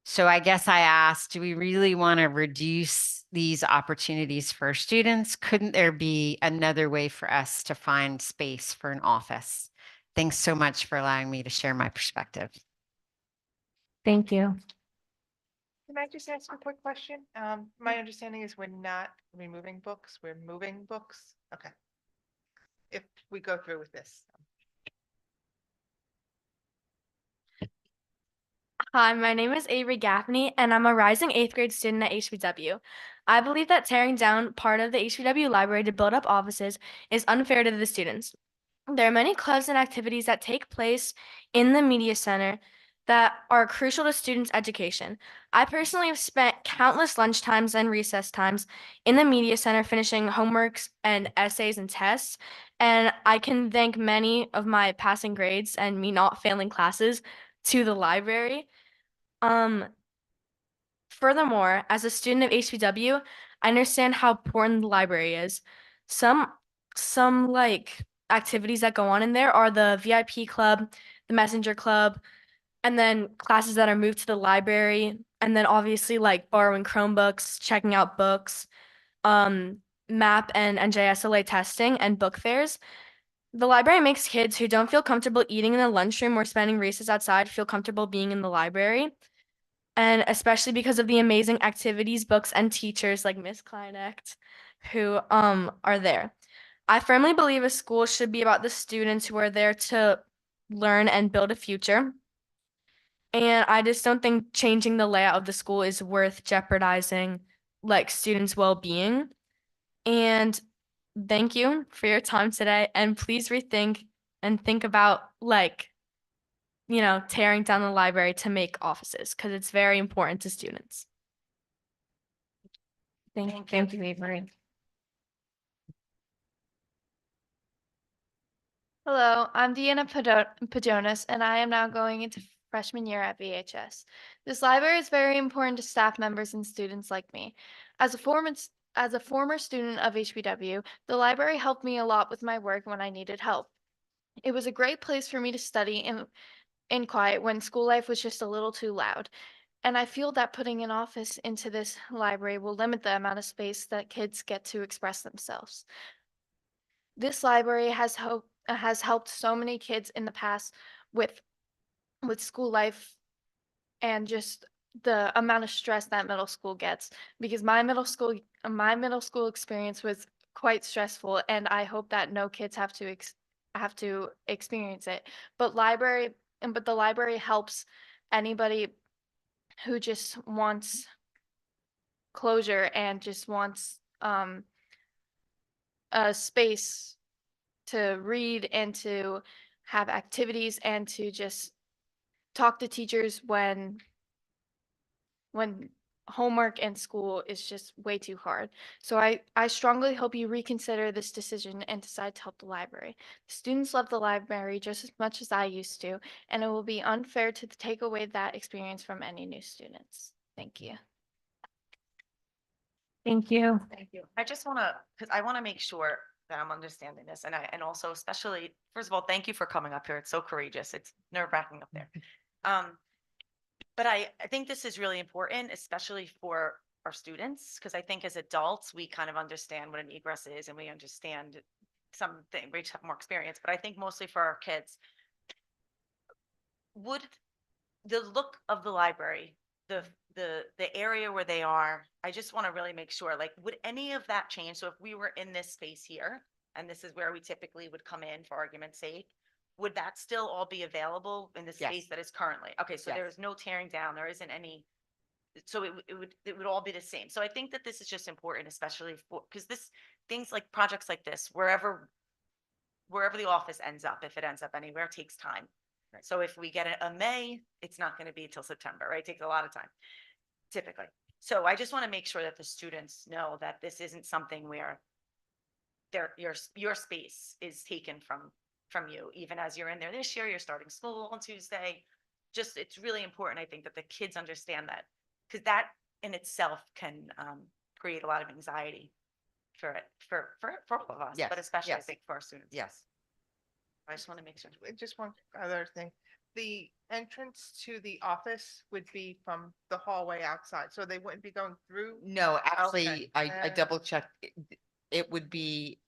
So I guess I asked, do we really want to reduce these opportunities for students? Couldn't there be another way for us to find space for an office? Thanks so much for allowing me to share my perspective. Thank you. Can I just ask a quick question? My understanding is we're not removing books, we're moving books. Okay. If we go through with this. Hi, my name is Avery Gaffney, and I'm a rising 8th grade student at HBW. I believe that tearing down part of the HBW library to build up offices is unfair to the students. There are many clubs and activities that take place in the media center that are crucial to students' education. I personally have spent countless lunch times and recess times in the media center finishing homeworks and essays and tests, and I can thank many of my passing grades and me not failing classes to the library. Furthermore, as a student of HBW, I understand how important the library is. Some like activities that go on in there are the VIP club, the messenger club, and then classes that are moved to the library, and then obviously like borrowing Chromebooks, checking out books, MAP and NJSLA testing, and book fairs. The library makes kids who don't feel comfortable eating in the lunchroom or spending recess outside feel comfortable being in the library. And especially because of the amazing activities, books, and teachers like Miss Kleinecht who are there. I firmly believe a school should be about the students who are there to learn and build a future. And I just don't think changing the layout of the school is worth jeopardizing like students' well-being. And thank you for your time today. And please rethink and think about tearing down the library to make offices because it's very important to students. Thank you, Avery. Hello, I'm Deanna Pajonas, and I am now going into freshman year at VHS. This library is very important to staff members and students like me. As a as a former student of HBW, the library helped me a lot with my work when I needed help. It was a great place for me to study in quiet when school life was just a little too loud. And I feel that putting an office into this library will limit the amount of space that kids get to express themselves. This library has helped so many kids in the past with school life and just the amount of stress that middle school gets, because my middle school experience was quite stressful, and I hope that no kids have to experience it. But the library helps anybody who just wants closure and just wants a space to read and to have activities and to just talk to teachers when homework and school is just way too hard. So I strongly hope you reconsider this decision and decide to help the library. The students love the library just as much as I used to, and it will be unfair to take away that experience from any new students. Thank you. Thank you. Thank you. I just want to, because I want to make sure that I'm understanding this, and also especially, first of all, thank you for coming up here. It's so courageous. It's nerve-wracking up there. But I think this is really important, especially for our students, because I think as adults, we kind of understand what an egress is and we understand something, we have more experience, but I think mostly for our kids, would the look of the library, the area where they are, I just want to really make sure, like, would any of that change? So if we were in this space here, and this is where we typically would come in for argument's sake, would that still all be available in the Yes. space that is currently? Okay, so Yes. there is no tearing down, there isn't any, so it would all be the same. So I think that this is just important, especially for, because things like projects like this, wherever the office ends up, if it ends up anywhere, takes time. Right. So if we get a May, it's not going to be till September, right? It takes a lot of time, typically. So I just want to make sure that the students know that this isn't something where your space is taken from you, even as you're in there this year, you're starting school on Tuesday. Just, it's really important, I think, that the kids understand that, because that in itself can create a lot of anxiety for all of us, Yes, but especially I yes. think for our students. Yes. I just want to make sure. Just one other thing. The entrance to the office would be from the hallway outside, so they wouldn't be going through? No, actually, I Uh, double checked. It would be,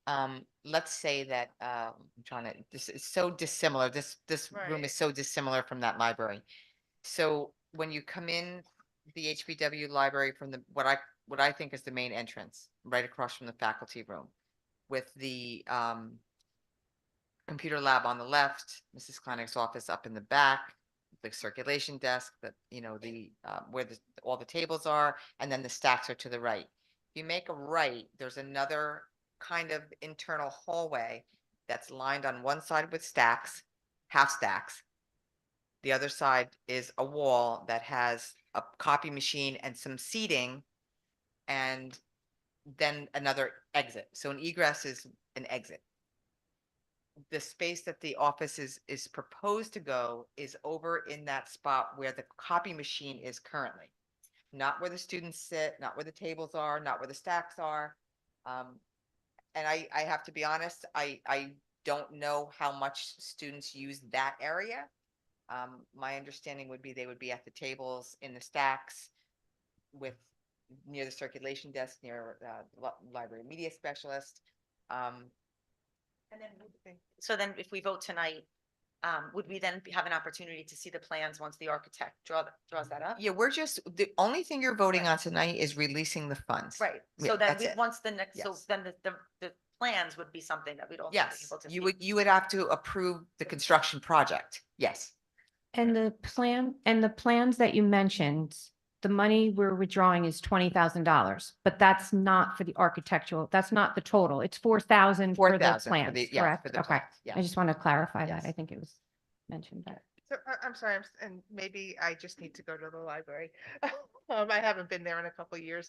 let's say that, I'm trying to, this is so dissimilar. This room Right. is so dissimilar from that library. So when you come in the HBW library from what I think is the main entrance, right across from the faculty room, with the computer lab on the left, Mrs. Kleinig's office up in the back, the circulation desk, where all the tables are, and then the stacks are to the right. If you make a right, there's another kind of internal hallway that's lined on one side with stacks, half stacks. The other side is a wall that has a copy machine and some seating, and then another exit. So an egress is an exit. The space that the office is proposed to go is over in that spot where the copy machine is currently. Not where the students sit, not where the tables are, not where the stacks are. And I have to be honest, I don't know how much students use that area. My understanding would be they would be at the tables in the stacks near the circulation desk, near library media specialist. And then, so then if we vote tonight, would we then have an opportunity to see the plans once the architect draws that up? Yeah, the only thing you're voting on tonight is releasing the funds. Right, Yeah, so then that's it. once the next, so Yes. then the plans would be something that we'd also be Yes, able to see. you would have to approve the construction project. Yes. And the plans that you mentioned, the money we're withdrawing is $20,000, but that's not for the architectural, that's not the total. It's 4,000 for the 4,000 for plans, the- yeah, correct? for the Okay. plans, yeah. I just want to clarify that. Yes. I think it was mentioned that. So I'm sorry, and maybe I just need to go to the library. I haven't been there in a couple of years.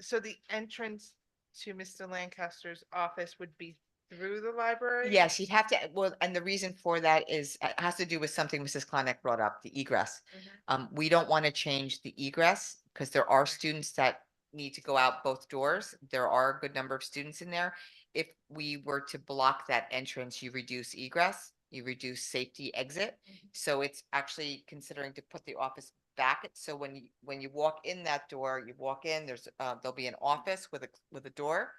So the entrance to Mr. Lancaster's office would be through the library? Yes, you'd have to, well, and the reason for that is, it has to do with something Mrs. Kleinick brought up, the egress. We don't want to change the egress because there are students that need to go out both doors. There are a good number of students in there. If we were to block that entrance, you reduce egress, you reduce safety exit. So it's actually considering to put the office back. So when you walk in that door, you walk in, there'll be an office with a door,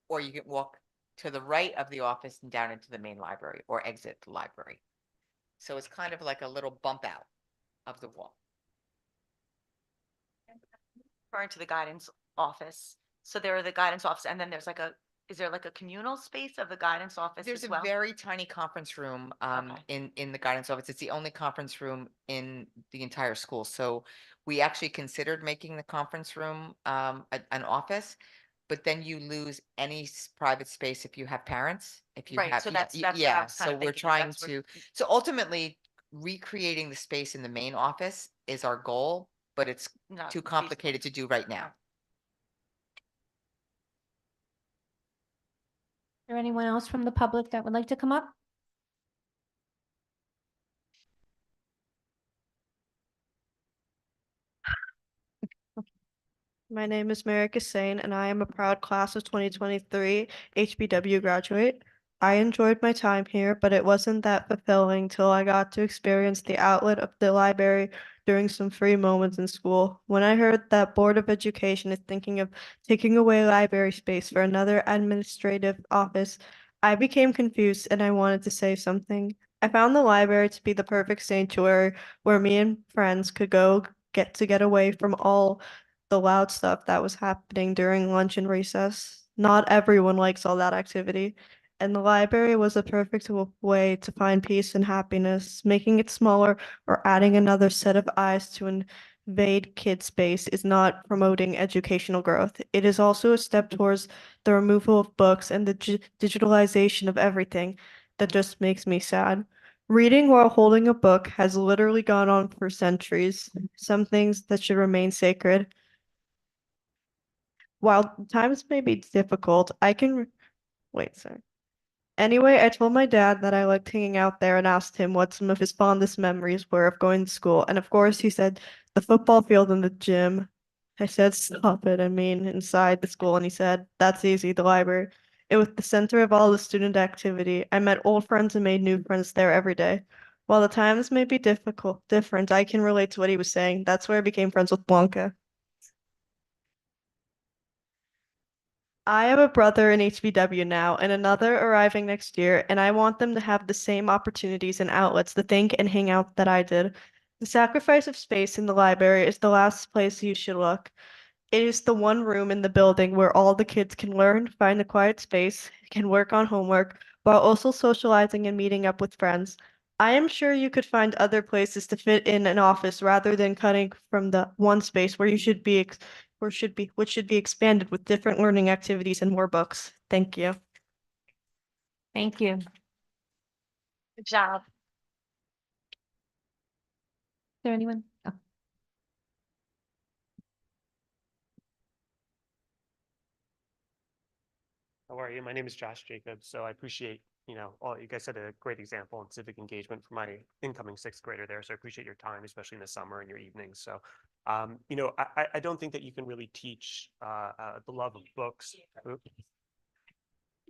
or you can walk to the right of the office and down into the main library or exit the library. So it's kind of like a little bump out of the wall. Referring to the guidance office. So there are the guidance office, and then there's like is there like a communal space of the guidance office There's as a well? very tiny conference room in the guidance office. It's the only conference room in the entire school. So we actually considered making the conference room an office, but then you lose any private space if you have parents, if you Right, have, so that's what I yeah. was kind So of we're thinking, trying that's to, where- so ultimately recreating the space in the main office is our goal, but it's Not too feasible. complicated to do right now. Is there anyone else from the public that would like to come up? My name is Marika Sane, and I am a proud class of 2023 HBW graduate. I enjoyed my time here, but it wasn't that fulfilling till I got to experience the outlet of the library during some free moments in school. When I heard that Board of Education is thinking of taking away library space for another administrative office, I became confused and I wanted to say something. I found the library to be the perfect sanctuary where me and friends could get away from all the loud stuff that was happening during lunch and recess. Not everyone likes all that activity, and the library was a perfect way to find peace and happiness. Making it smaller or adding another set of eyes to invade kid space is not promoting educational growth. It is also a step towards the removal of books and the digitalization of everything that just makes me sad. Reading while holding a book has literally gone on for centuries, some things that should remain sacred. While times may be difficult, wait, sorry. Anyway, I told my dad that I liked hanging out there and asked him what some of his fondest memories were of going to school. And of course, he said the football field and the gym. I said, stop it. I mean, inside the school. And he said, that's easy, the library. It was the center of all the student activity. I met old friends and made new friends there every day. While the times may be different, I can relate to what he was saying. That's where I became friends with Blanca. I have a brother in HBW now and another arriving next year, and I want them to have the same opportunities and outlets to think and hang out that I did. The sacrifice of space in the library is the last place you should look. It is the one room in the building where all the kids can learn, find a quiet space, can work on homework, while also socializing and meeting up with friends. I am sure you could find other places to fit in an office rather than cutting from the one space where you should be which should be expanded with different learning activities and more books. Thank you. Thank you. Good job. Is there anyone? Oh. How are you? My name is Josh Jacobs. So I appreciate, all you guys set a great example in civic engagement for my incoming sixth grader there. So I appreciate your time, especially in the summer and your evenings. So, I don't think that you can really teach the love of books.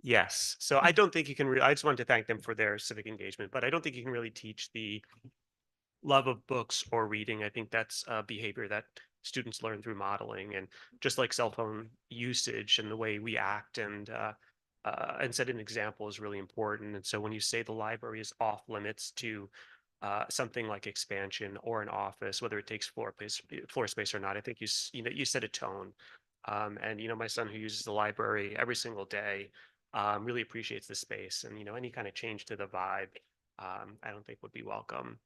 Yes. So I don't think you can I just wanted to thank them for their civic engagement, but I don't think you can really teach the love of books or reading. I think that's behavior that students learn through modeling, and just like cell phone usage and the way we act and set an example is really important. And so when you say the library is off limits to something like expansion or an office, whether it takes floor space or not, I think you set a tone. And my son, who uses the library every single day, really appreciates the space, and any kind of change to the vibe, I don't think would be welcome.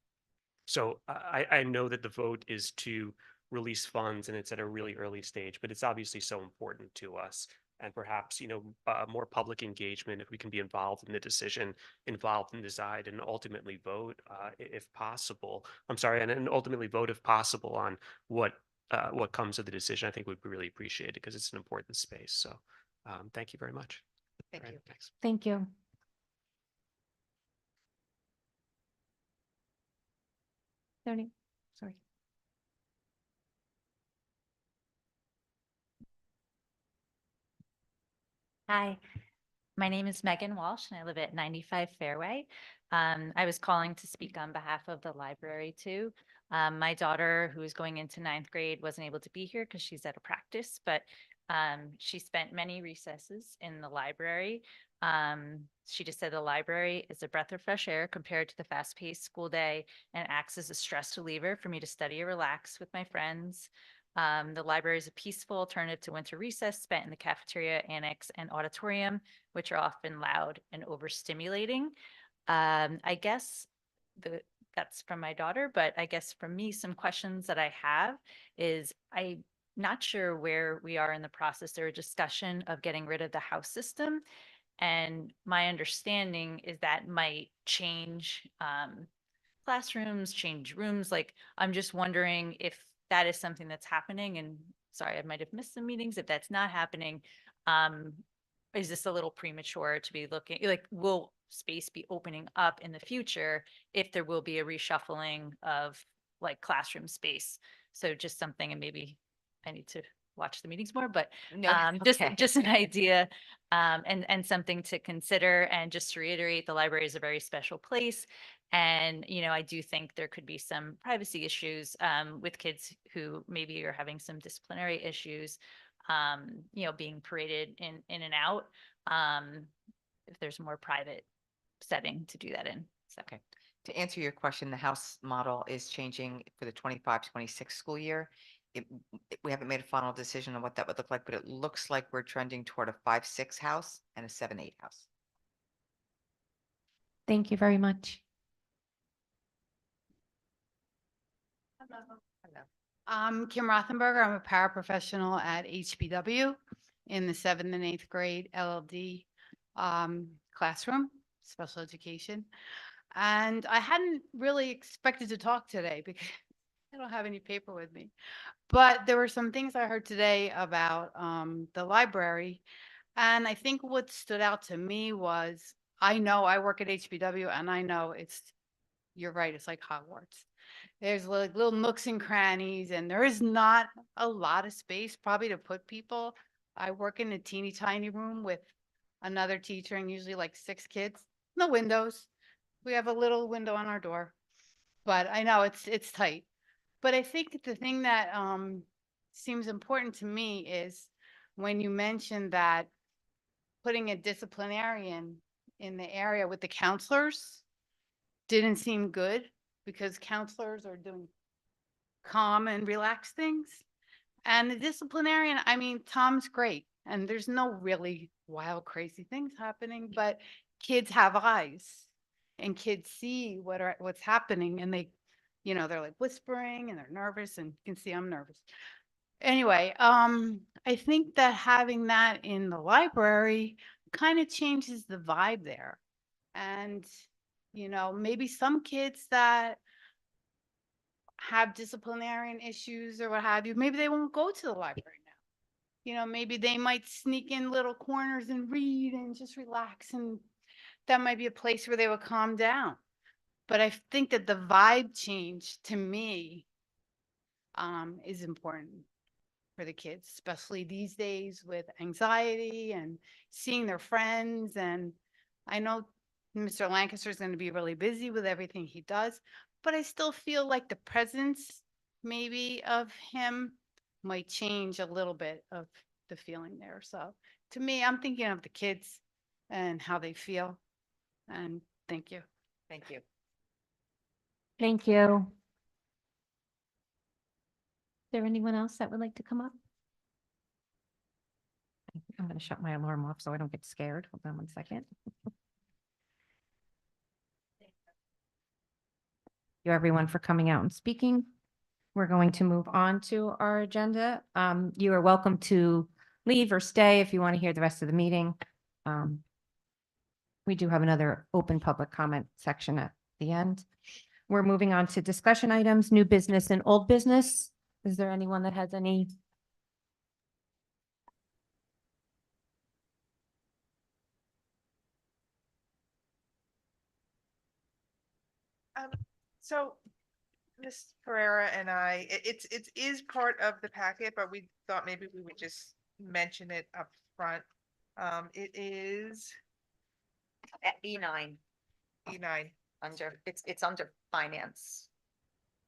So I know that the vote is to release funds and it's at a really early stage, but it's obviously so important to us. And perhaps, more public engagement, if we can be involved in the decision, involved in decide, and ultimately vote, if possible. I'm sorry, and ultimately vote if possible on what comes of the decision. I think would be really appreciated because it's an important space. So thank you very much. Thank All right, you. thanks. Thank you. Sorry. Hi, my name is Megan Walsh and I live at 95 Fairway. I was calling to speak on behalf of the library too. My daughter, who is going into 9th grade, wasn't able to be here because she's at a practice, but she spent many recesses in the library. She just said the library is a breath of fresh air compared to the fast-paced school day and acts as a stress reliever for me to study or relax with my friends. The library is a peaceful alternative to winter recess spent in the cafeteria, annex, and auditorium, which are often loud and overstimulating. I guess that's from my daughter, but I guess from me, some questions that I have is I'm not sure where we are in the process or discussion of getting rid of the house system. And my understanding is that might change classrooms, change rooms. Like, I'm just wondering if that is something that's happening. And sorry, I might have missed some meetings. If that's not happening, is this a little premature to be looking, like, will space be opening up in the future if there will be a reshuffling of like classroom space? So just something, and maybe I need to watch the meetings more, but No, okay. just an idea, and something to consider. And just to reiterate, the library is a very special place. And, I do think there could be some privacy issues with kids who maybe are having some disciplinary issues, being paraded in and out, if there's a more private setting to do that in. So. Okay. To answer your question, the house model is changing for the 25-26 school year. We haven't made a final decision on what that would look like, but it looks like we're trending toward a 5-6 house and a 7-8 house. Thank you very much. Hello. I'm Kim Rothenberger. I'm a paraprofessional at HBW in the 7th and 8th grade LLD classroom, special education. And I hadn't really expected to talk today because I don't have any paper with me. But there were some things I heard today about the library. And I think what stood out to me was, I know I work at HBW and I know you're right, it's like Hogwarts. There's like little nooks and crannies, and there is not a lot of space probably to put people. I work in a teeny tiny room with another teacher and usually like 6 kids. No windows. We have a little window on our door, but I know it's tight. But I think the thing that seems important to me is when you mentioned that putting a disciplinarian in the area with the counselors didn't seem good, because counselors are doing calm and relaxed things. And the disciplinarian, I mean, Tom's great and there's no really wild, crazy things happening, but kids have eyes and kids see what's happening, and they're like whispering and they're nervous, and you can see I'm nervous. Anyway, I think that having that in the library kind of changes the vibe there. And, maybe some kids that have disciplinarian issues or what have you, maybe they won't go to the library now. Maybe they might sneak in little corners and read and just relax, and that might be a place where they would calm down. But I think that the vibe change to me is important for the kids, especially these days with anxiety and seeing their friends. And I know Mr. Lancaster is going to be really busy with everything he does, but I still feel like the presence maybe of him might change a little bit of the feeling there. So to me, I'm thinking of the kids and how they feel. And thank you. Thank you. Thank you. Is there anyone else that would like to come up? I'm going to shut my alarm off so I don't get scared. Hold on one second. Thank you, everyone, for coming out and speaking. We're going to move on to our agenda. You are welcome to leave or stay if you want to hear the rest of the meeting. We do have another open public comment section at the end. We're moving on to discussion items, new business and old business. Is there anyone that has any? So Ms. Pereira and I, it is part of the packet, but we thought maybe we would just mention it up front. It is At E9, E9. it's under finance.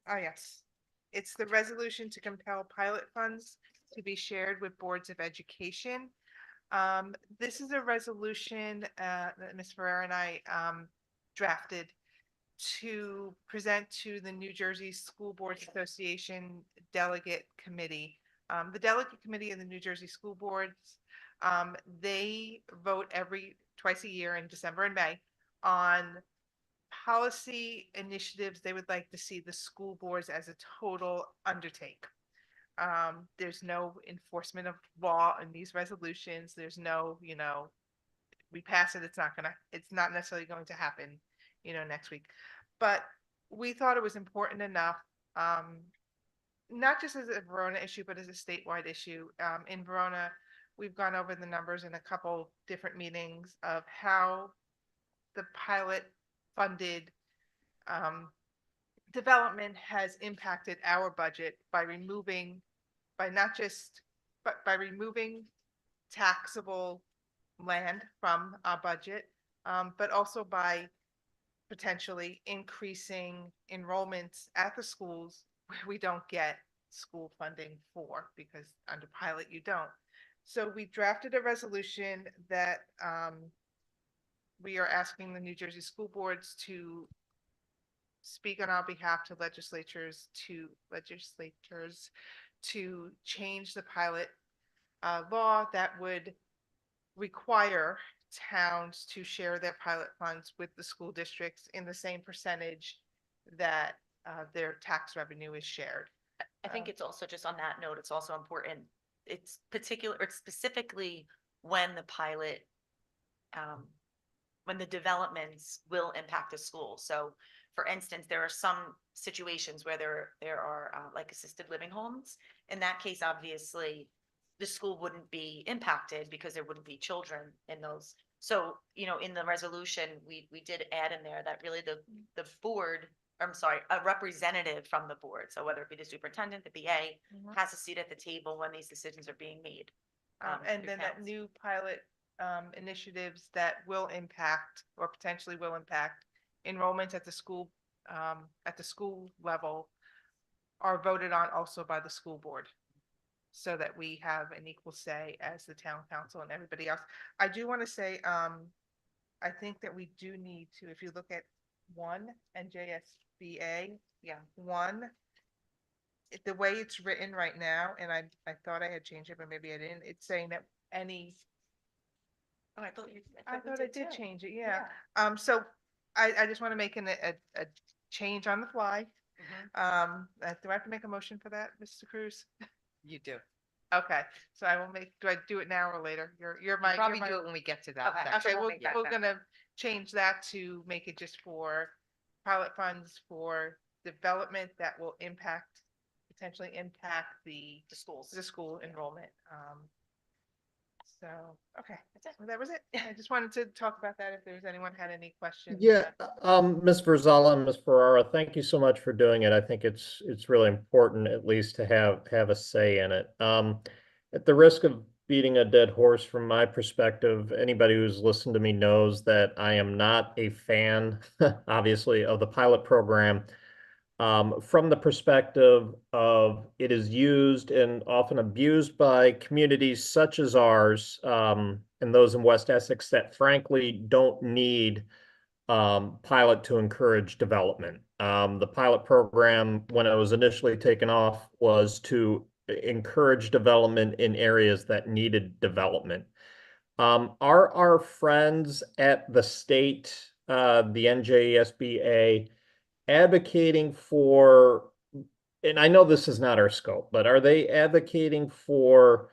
Oh, yes. It's the resolution to compel pilot funds to be shared with boards of education. This is a resolution that Ms. Ferrer and I drafted to present to the New Jersey School Boards Association Delegate Committee. The Delegate Committee of the New Jersey School Boards, they vote twice a year in December and May on policy initiatives they would like to see the school boards as a total undertake. There's no enforcement of law in these resolutions. There's no, we pass it, it's not necessarily going to happen, next week. But we thought it was important enough, not just as a Verona issue, but as a statewide issue. In Verona, we've gone over the numbers in a couple different meetings of how the pilot funded development has impacted our budget by removing taxable land from our budget, but also by potentially increasing enrollments at the schools where we don't get school funding for, because under pilot you don't. So we drafted a resolution that we are asking the New Jersey school boards to speak on our behalf to legislators to change the pilot law that would require towns to share their pilot funds with the school districts in the same percentage that their tax revenue is shared. I think it's also, just on that note, it's also important. It's specifically when the pilot, when the developments will impact the school. So for instance, there are some situations where there are like assisted living homes. In that case, obviously, the school wouldn't be impacted because there wouldn't be children in those. So, in the resolution, we did add in there that really the board, a representative from the board, so whether it be the superintendent, the BA, has a seat at the table when these decisions are being made. And then that new pilot initiatives that will impact or potentially will impact enrollment at the school level are voted on also by the school board, so that we have an equal say as the town council and everybody else. I do want to say, I think that we do need to, if you look at 1 NJSBA, 1, the way it's written right now, and I thought I had changed it, but maybe I didn't. It's saying that any. Oh, I thought I did change it. Yeah. So I just want to make a change on the fly. Do I have to make a motion for that, Mr. Cruz? You do. Okay, so I will do I do it now or later? You're my. Probably do it when we get to that. Okay, we're gonna change that to make it just for pilot funds for development that will potentially impact the school enrollment. So, okay, well, that was it. I just wanted to talk about that if there's anyone had any questions. Yeah, Ms. Verzala and Ms. Ferrara, thank you so much for doing it. I think it's really important at least to have a say in it. At the risk of beating a dead horse from my perspective, anybody who's listened to me knows that I am not a fan, obviously, of the pilot program. From the perspective of it is used and often abused by communities such as ours, and those in West Essex that frankly don't need pilot to encourage development. The pilot program, when it was initially taken off, was to encourage development in areas that needed development. Are our friends at the state, the NJSBA, advocating for, and I know this is not our scope, but are they advocating for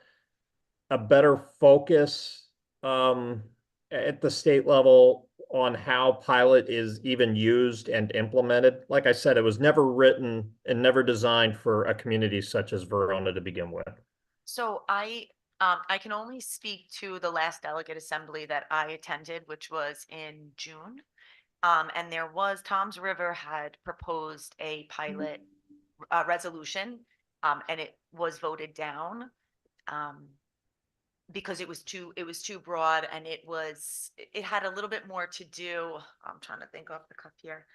a better focus at the state level on how pilot is even used and implemented? Like I said, it was never written and never designed for a community such as Verona to begin with. So I can only speak to the last delegate assembly that I attended, which was in June. And there was, Tom's River had proposed a pilot resolution, and it was voted down. because it was too broad, and it had a little bit more to do. I'm trying to think off the cuff here.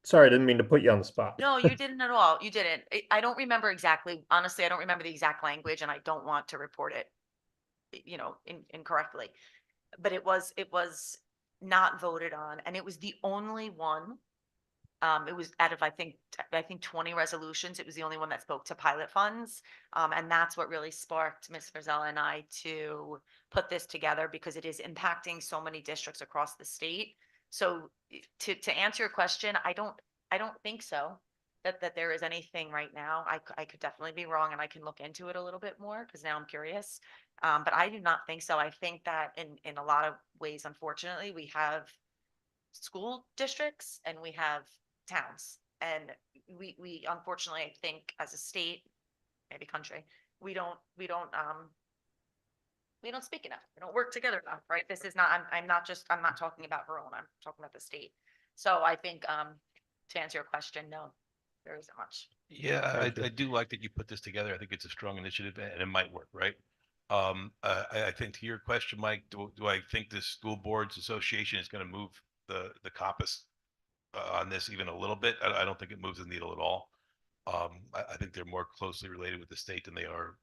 Sorry, I didn't mean to put you on the spot. No, you didn't at all. You didn't. I don't remember exactly. Honestly, I don't remember the exact language, and I don't want to report it, incorrectly. But it was not voted on, and it was the only one. It was out of, I think 20 resolutions. It was the only one that spoke to pilot funds. And that's what really sparked Ms. Frizella and I to put this together, because it is impacting so many districts across the state. So to answer your question, I don't think so that there is anything right now. I could definitely be wrong, and I can look into it a little bit more, because now I'm curious. But I do not think so. I think that in a lot of ways, unfortunately, we have school districts and we have towns, and we unfortunately, I think, as a state, maybe country, we don't speak enough. We don't work together enough, right? This is not, I'm not talking about Verona, I'm talking about the state. So I think, to answer your question, no, there isn't much. Yeah, I do like that you put this together. I think it's a strong initiative and it might work, right? I think to your question, Mike, do I think the School Boards Association is going to move the COPPUS on this even a little bit? I don't think it moves the needle at all. I think they're more closely related with the state than they are,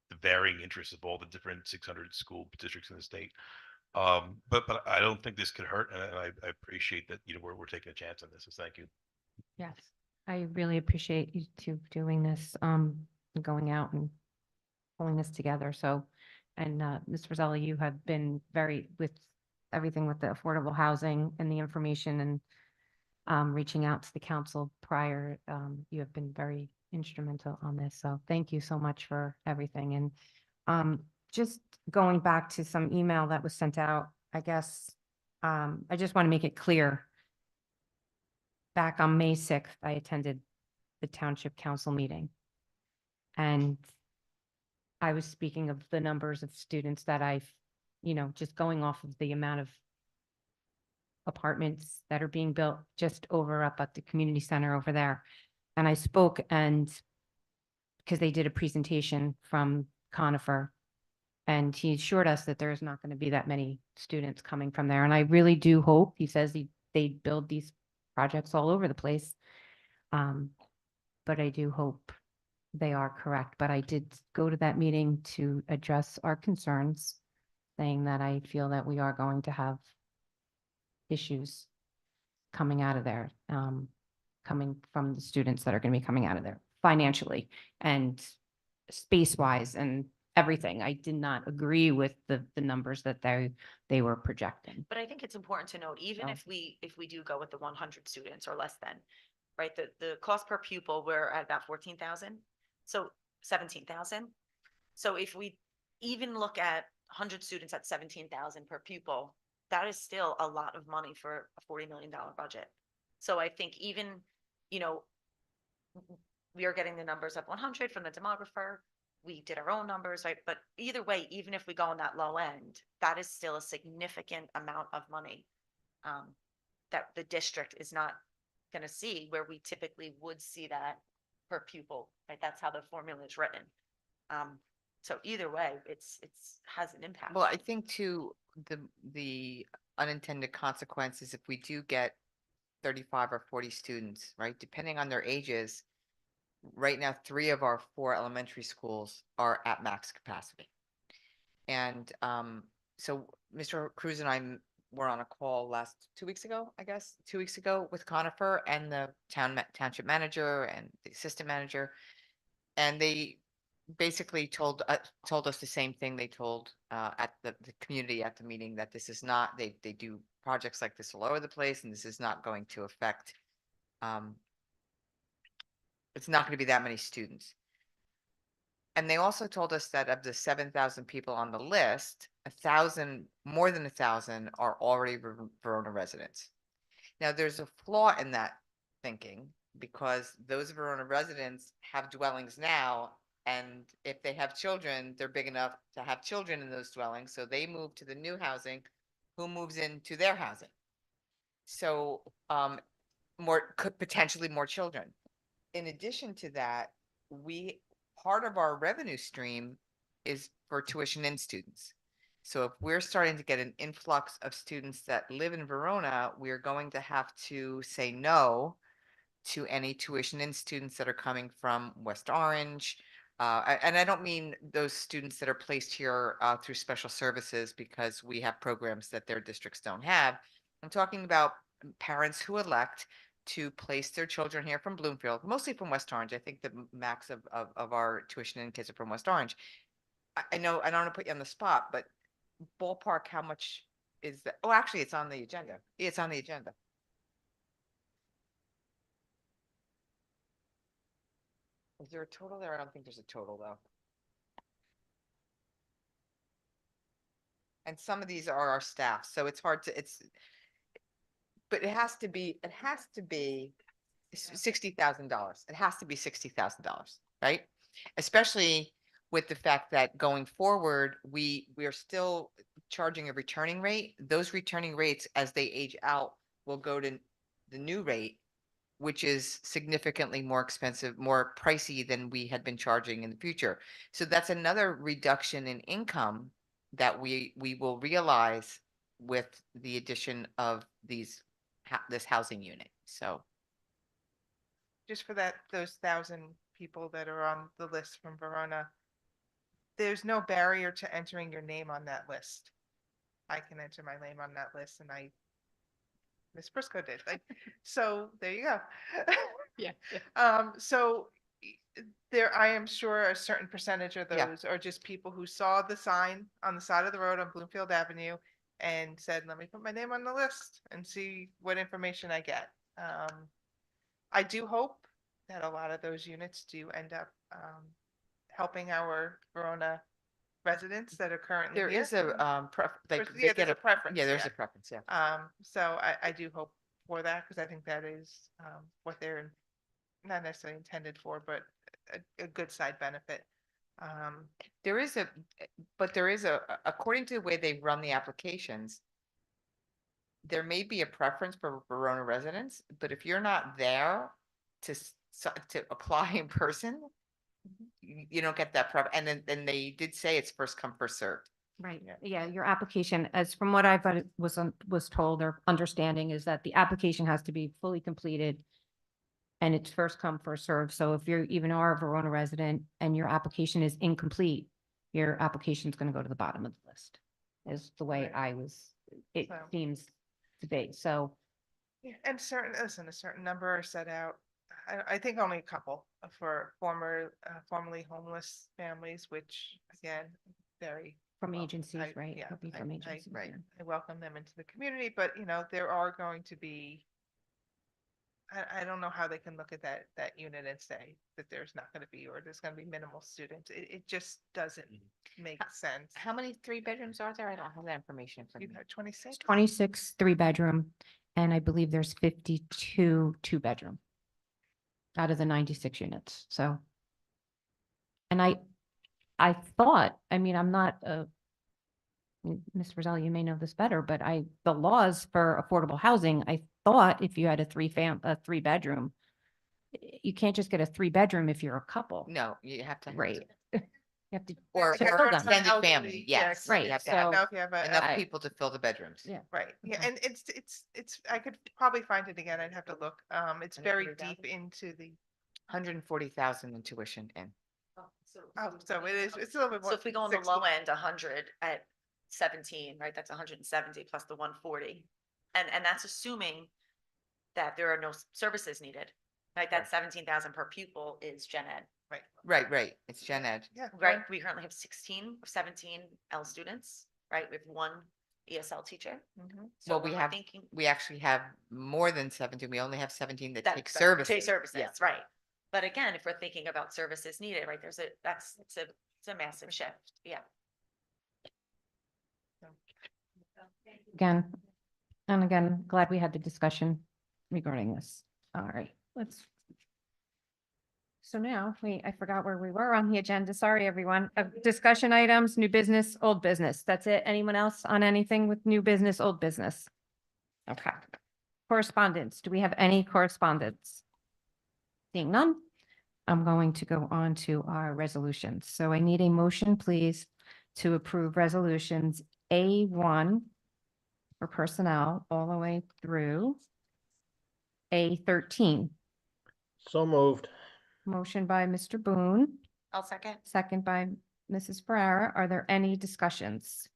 the varying interests of all the different 600 school districts in the state. But I don't think this could hurt, and I appreciate that, we're taking a chance on this. So thank you. Yes, I really appreciate you two doing this, going out and pulling this together. So, and Ms. Rosella, you have been very with everything with the affordable housing and the information and reaching out to the council prior. You have been very instrumental on this. So thank you so much for everything. And just going back to some email that was sent out, I guess, I just want to make it clear. Back on May 6th, I attended the Township Council meeting. And I was speaking of the numbers of students that I've, just going off of the amount of apartments that are being built just over up at the community center over there. And I spoke, and because they did a presentation from Conifer, and he assured us that there's not going to be that many students coming from there. And I really do hope, he says they build these projects all over the place. But I do hope they are correct. But I did go to that meeting to address our concerns, saying that I feel that we are going to have issues coming out of there, coming from the students that are going to be coming out of there financially and space-wise and everything. I did not agree with the numbers that they were projecting. But I think it's important to note, even if we do go with the 100 students or less than, right, the cost per pupil, we're at about 14,000, so 17,000. So if we even look at 100 students at 17,000 per pupil, that is still a lot of money for a $40 million budget. So I think even, we are getting the numbers of 100 from the demographer. We did our own numbers, right? But either way, even if we go on that low end, that is still a significant amount of money that the district is not going to see, where we typically would see that per pupil, right? That's how the formula is written. So either way, it's has an impact. Well, I think too, the unintended consequences, if we do get 35 or 40 students, right, depending on their ages, right now, 3 of our 4 elementary schools are at max capacity. And so Mr. Cruz and I were on a call 2 weeks ago, I guess, 2 weeks ago with Conifer and the township manager and the assistant manager. And they basically told us the same thing they told at the community at the meeting, that this is not, they do projects like this all over the place, and this is not going to affect, it's not going to be that many students. And they also told us that of the 7,000 people on the list, 1,000, more than 1,000 are already Verona residents. Now, there's a flaw in that thinking, because those Verona residents have dwellings now, and if they have children, they're big enough to have children in those dwellings, so they move to the new housing. Who moves into their housing? So could potentially more children. In addition to that, part of our revenue stream is for tuition in students. So if we're starting to get an influx of students that live in Verona, we're going to have to say no to any tuition in students that are coming from West Orange. And I don't mean those students that are placed here through special services because we have programs that their districts don't have. I'm talking about parents who elect to place their children here from Bloomfield, mostly from West Orange. I think the max of our tuition in kids are from West Orange. I know I don't want to put you on the spot, but ballpark, how much is that? Oh, actually, it's on the agenda. It's on the agenda. Is there a total there? I don't think there's a total though. And some of these are our staff, so it's hard to, but it has to be $60,000. It has to be $60,000, right? Especially with the fact that going forward, we are still charging a returning rate. Those returning rates, as they age out, will go to the new rate, which is significantly more expensive, more pricey than we had been charging in the future. So that's another reduction in income that we will realize with the addition of this housing unit. So Just for those 1,000 people that are on the list from Verona, there's no barrier to entering your name on that list. I can enter my name on that list, and Miss Briscoe did. So there you go. Yeah. So there, I am sure a certain percentage of Yeah. those are just people who saw the sign on the side of the road on Bloomfield Avenue and said, let me put my name on the list and see what information I get. I do hope that a lot of those units do end up helping our Verona residents that are currently there here. is a There's they get a preference. Yeah, there's a preference. Yeah. So I do hope for that because I think that is what they're not necessarily intended for, but a good side benefit. There is according to the way they run the applications, there may be a preference for Verona residents, but if you're not there to apply in person, you don't get that prep. And then they did say it's first come, first served. Right, yeah, your application, as from what I've was told or understanding is that the application has to be fully completed and it's first come, first served. So if you're even are a Verona resident and your application is incomplete, your application is going to go to the bottom of the list, is the way it So- seems to be. So Yeah, and a certain number are set out. I think only a couple for formerly homeless families, which again, very. from well, agencies, right? Yeah, It'll be from agencies, right. yeah. I welcome them into the community, but there are going to be. I don't know how they can look at that unit and say that there's not going to be, or there's going to be minimal students. It just doesn't make sense. How many 3-bedrooms are there? I don't have that information from You you. have 26? 26 3-bedroom, and I believe there's 52 2-bedroom out of the 96 units. So, and I thought, I mean, I'm not Ms. Roselle, you may know this better, but the laws for affordable housing, I thought if you had a 3-bedroom, you can't just get a 3-bedroom if you're a couple. No, you have to. Right. You have to. Or Yeah, fill them. extended elderly, family, yeah, yes. Right, You have to so- have Now if you have enough people to fill the bedrooms. Yeah. Right, yeah, Okay. and it's, I could probably find it again, I'd have to look, it's very deep into the, 140,000 in tuition in. so it's a little bit more. So if we go on the 60. low end, 100 at 17, right, that's 170 plus the 140. And that's assuming that there are no services needed, right? That 17,000 per pupil is gen ed. Right. It's gen ed. Yeah. Right, we currently have 16 or 17 L students, right? We have one ESL teacher. So Well, when we're thinking we actually have more than 17. We only have 17 that take right, services. take services, Yeah. right? But again, if we're thinking about services needed, right, it's a massive shift, yeah. Again, glad we had the discussion regarding this. All right, so now, I forgot where we were on the agenda. Sorry, everyone. Discussion items, new business, old business. That's it. Anyone else on anything with new business, old business? Okay. Correspondence. Do we have any correspondence? Seeing none, I'm going to go on to our resolutions. So I need a motion, please, to approve resolutions A1 for personnel all the way through A13. So moved. Motion by Mr. Boone, I'll second. second by Mrs. Ferrara. Are there any discussions?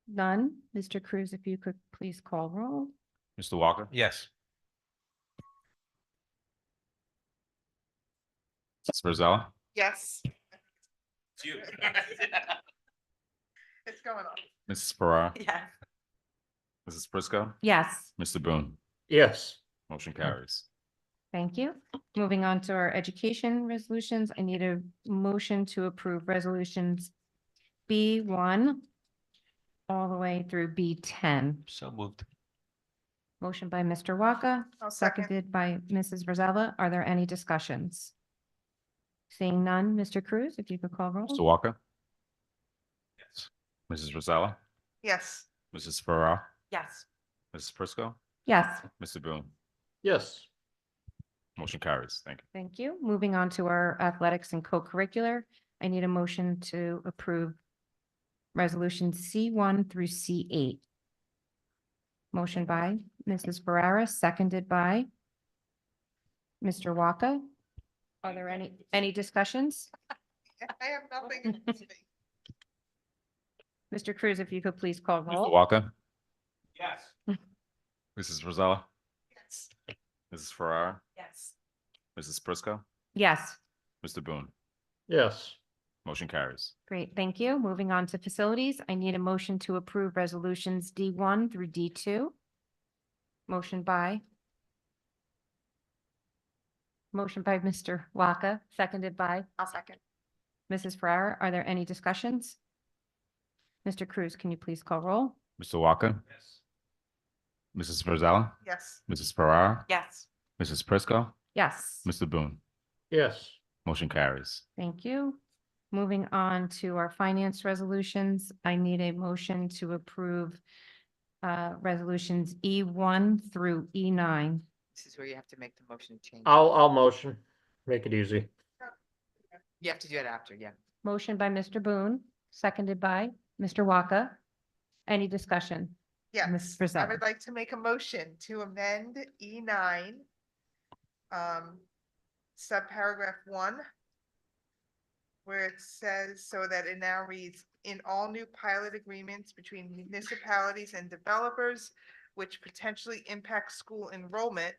None. Mr. Cruz, if you could please call roll. Mr. Walker? Yes. Mrs. Frizella? Yes. It's you. It's going on. Mrs. Farrar? Yeah. Mrs. Prisco? Yes. Mr. Boone? Yes. Motion carries. Thank you. Moving on to our education resolutions, I need a motion to approve resolutions B1 all the way through B10. So moved. Motion by Mr. Waka, I'll second. seconded by Mrs. Rosella. Are there any discussions? Seeing none, Mr. Cruz, if you could call roll. Mr. Walker? Yes. Mrs. Rosella? Yes. Mrs. Farrar? Yes. Mrs. Prisco? Yes. Mr. Boone? Yes. Motion carries. Thank you. Thank you. Moving on to our athletics and co-curricular, I need a motion to approve resolution C1 through C8. Motion by Mrs. Ferrara, seconded by Mr. Waka. Are there any discussions? I have nothing. Mr. Cruz, if you could please call Mr. roll. Walker? Yes. Mrs. Rosella? Yes. Mrs. Farrar? Yes. Mrs. Prisco? Yes. Mr. Boone? Yes. Motion carries. Great, thank you. Moving on to facilities, I need a motion to approve resolutions D1 through D2. Motion by Mr. Waka, seconded by I'll second. Mrs. Ferrara. Are there any discussions? Mr. Cruz, can you please call roll? Mr. Walker? Yes. Mrs. Rosella? Yes. Mrs. Farrar? Yes. Mrs. Prisco? Yes. Mr. Boone? Yes. Motion carries. Thank you. Moving on to our finance resolutions, I need a motion to approve resolutions E1 through E9. This is where you have to make the motion change. I'll motion. Make it easy. You have to do it after, yeah. Motion by Mr. Boone, seconded by Mr. Waka. Any discussion? Yes. Mrs. I Frizella. would like to make a motion to amend E9, subparagraph 1, where it says, so that it now reads, in all new pilot agreements between municipalities and developers which potentially impact school enrollment,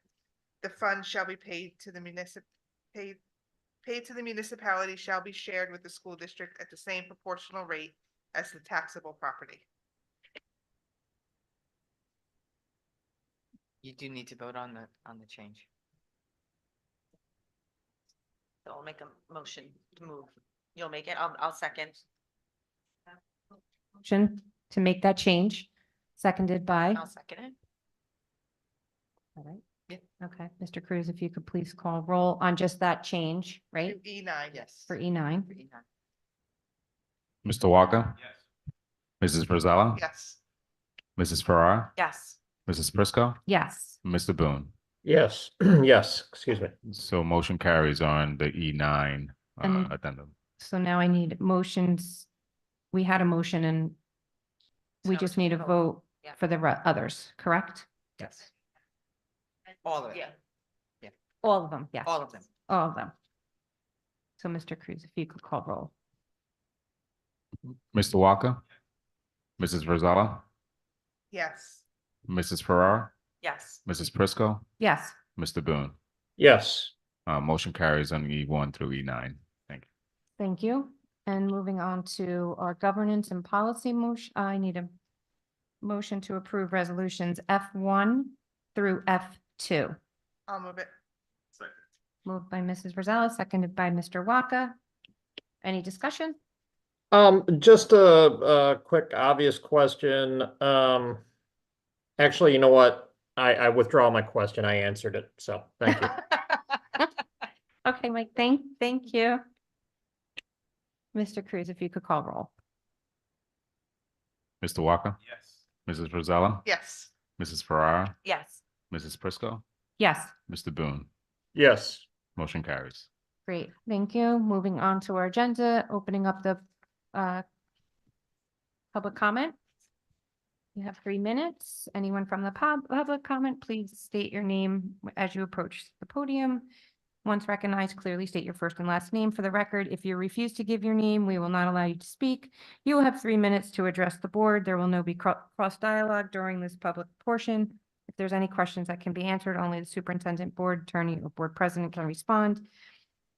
the funds shall be paid to the municipality shall be shared with the school district at the same proportional rate as the taxable property. You do need to vote on the change. So I'll make a motion to move. You'll make it? I'll second. Motion to make that change, seconded by. I'll second it. All right. Yeah. Okay, Mr. Cruz, if you could please call roll on just that change, right? To E9, Yes. For E9. For E9. Mr. Walker? Yes. Mrs. Rosella? yes. Mrs. Farrar? Yes. Mrs. Prisco? Yes. Mr. Boone? Yes. Yes. Excuse me. So motion carries on the E9 And- addendum. So now I need motions. We had a motion and we So just it's need a vote. vote Yeah. for the others, correct? Yes. All of it. Yeah. All of them, yes. All of them. All of them. So Mr. Cruz, if you could call roll. Mr. Walker? Mrs. Rosella? Yes. Mrs. Farrar? Yes. Mrs. Prisco? Yes. Mr. Boone? Yes. Motion carries on E1 through E9. Thank you. Thank you. And moving on to our governance and policy motion, I need a motion to approve resolutions F1 through F2. I'll move it. Moved by Mrs. Rosella, seconded by Mr. Waka. Any discussion? Just a quick obvious question. Actually, you know what? I withdraw my question. I answered it. So thank you. Okay, Mike, thank you. Mr. Cruz, if you could call roll. Mr. Walker? Yes. Mrs. Rosella? Yes. Mrs. Farrar? Yes. Mrs. Prisco? Yes. Mr. Boone? Yes. Motion carries. Great, thank you. Moving on to our agenda, opening up the Public comment? You have 3 minutes. Anyone from the public comment, please state your name as you approach the podium. Once recognized, clearly state your first and last name for the record. If you refuse to give your name, we will not allow you to speak. You will have 3 minutes to address the board. There will no be cross dialogue during this public portion. If there's any questions that can be answered, only the superintendent, board attorney, or board president can respond,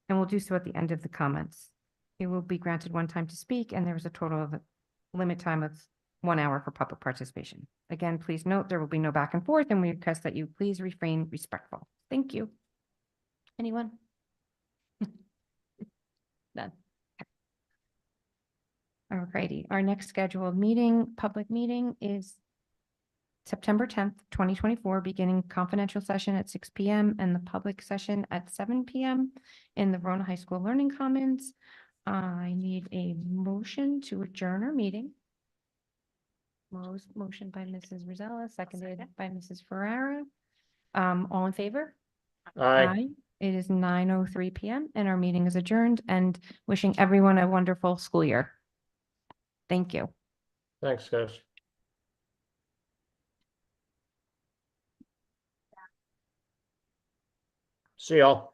and we'll do so at the end of the comments. You will be granted 1 time to speak, and there is a total of limit time of 1 hour for public participation. Again, please note there will be no back and forth, and we request that you please refrain respectful. Thank you. Anyone? None. Alrighty, our next scheduled meeting, public meeting is September 10th, 2024, beginning confidential session at 6 p.m. and the public session at 7 p.m. in the Verona High School Learning Commons. I need a motion to adjourn our meeting. Motion by Mrs. Rosella, seconded by Mrs. Ferrara. All in favor? Aye. It is 9:03 p.m. and our meeting is adjourned, and wishing everyone a wonderful school year. Thank you. Thanks, guys. See y'all.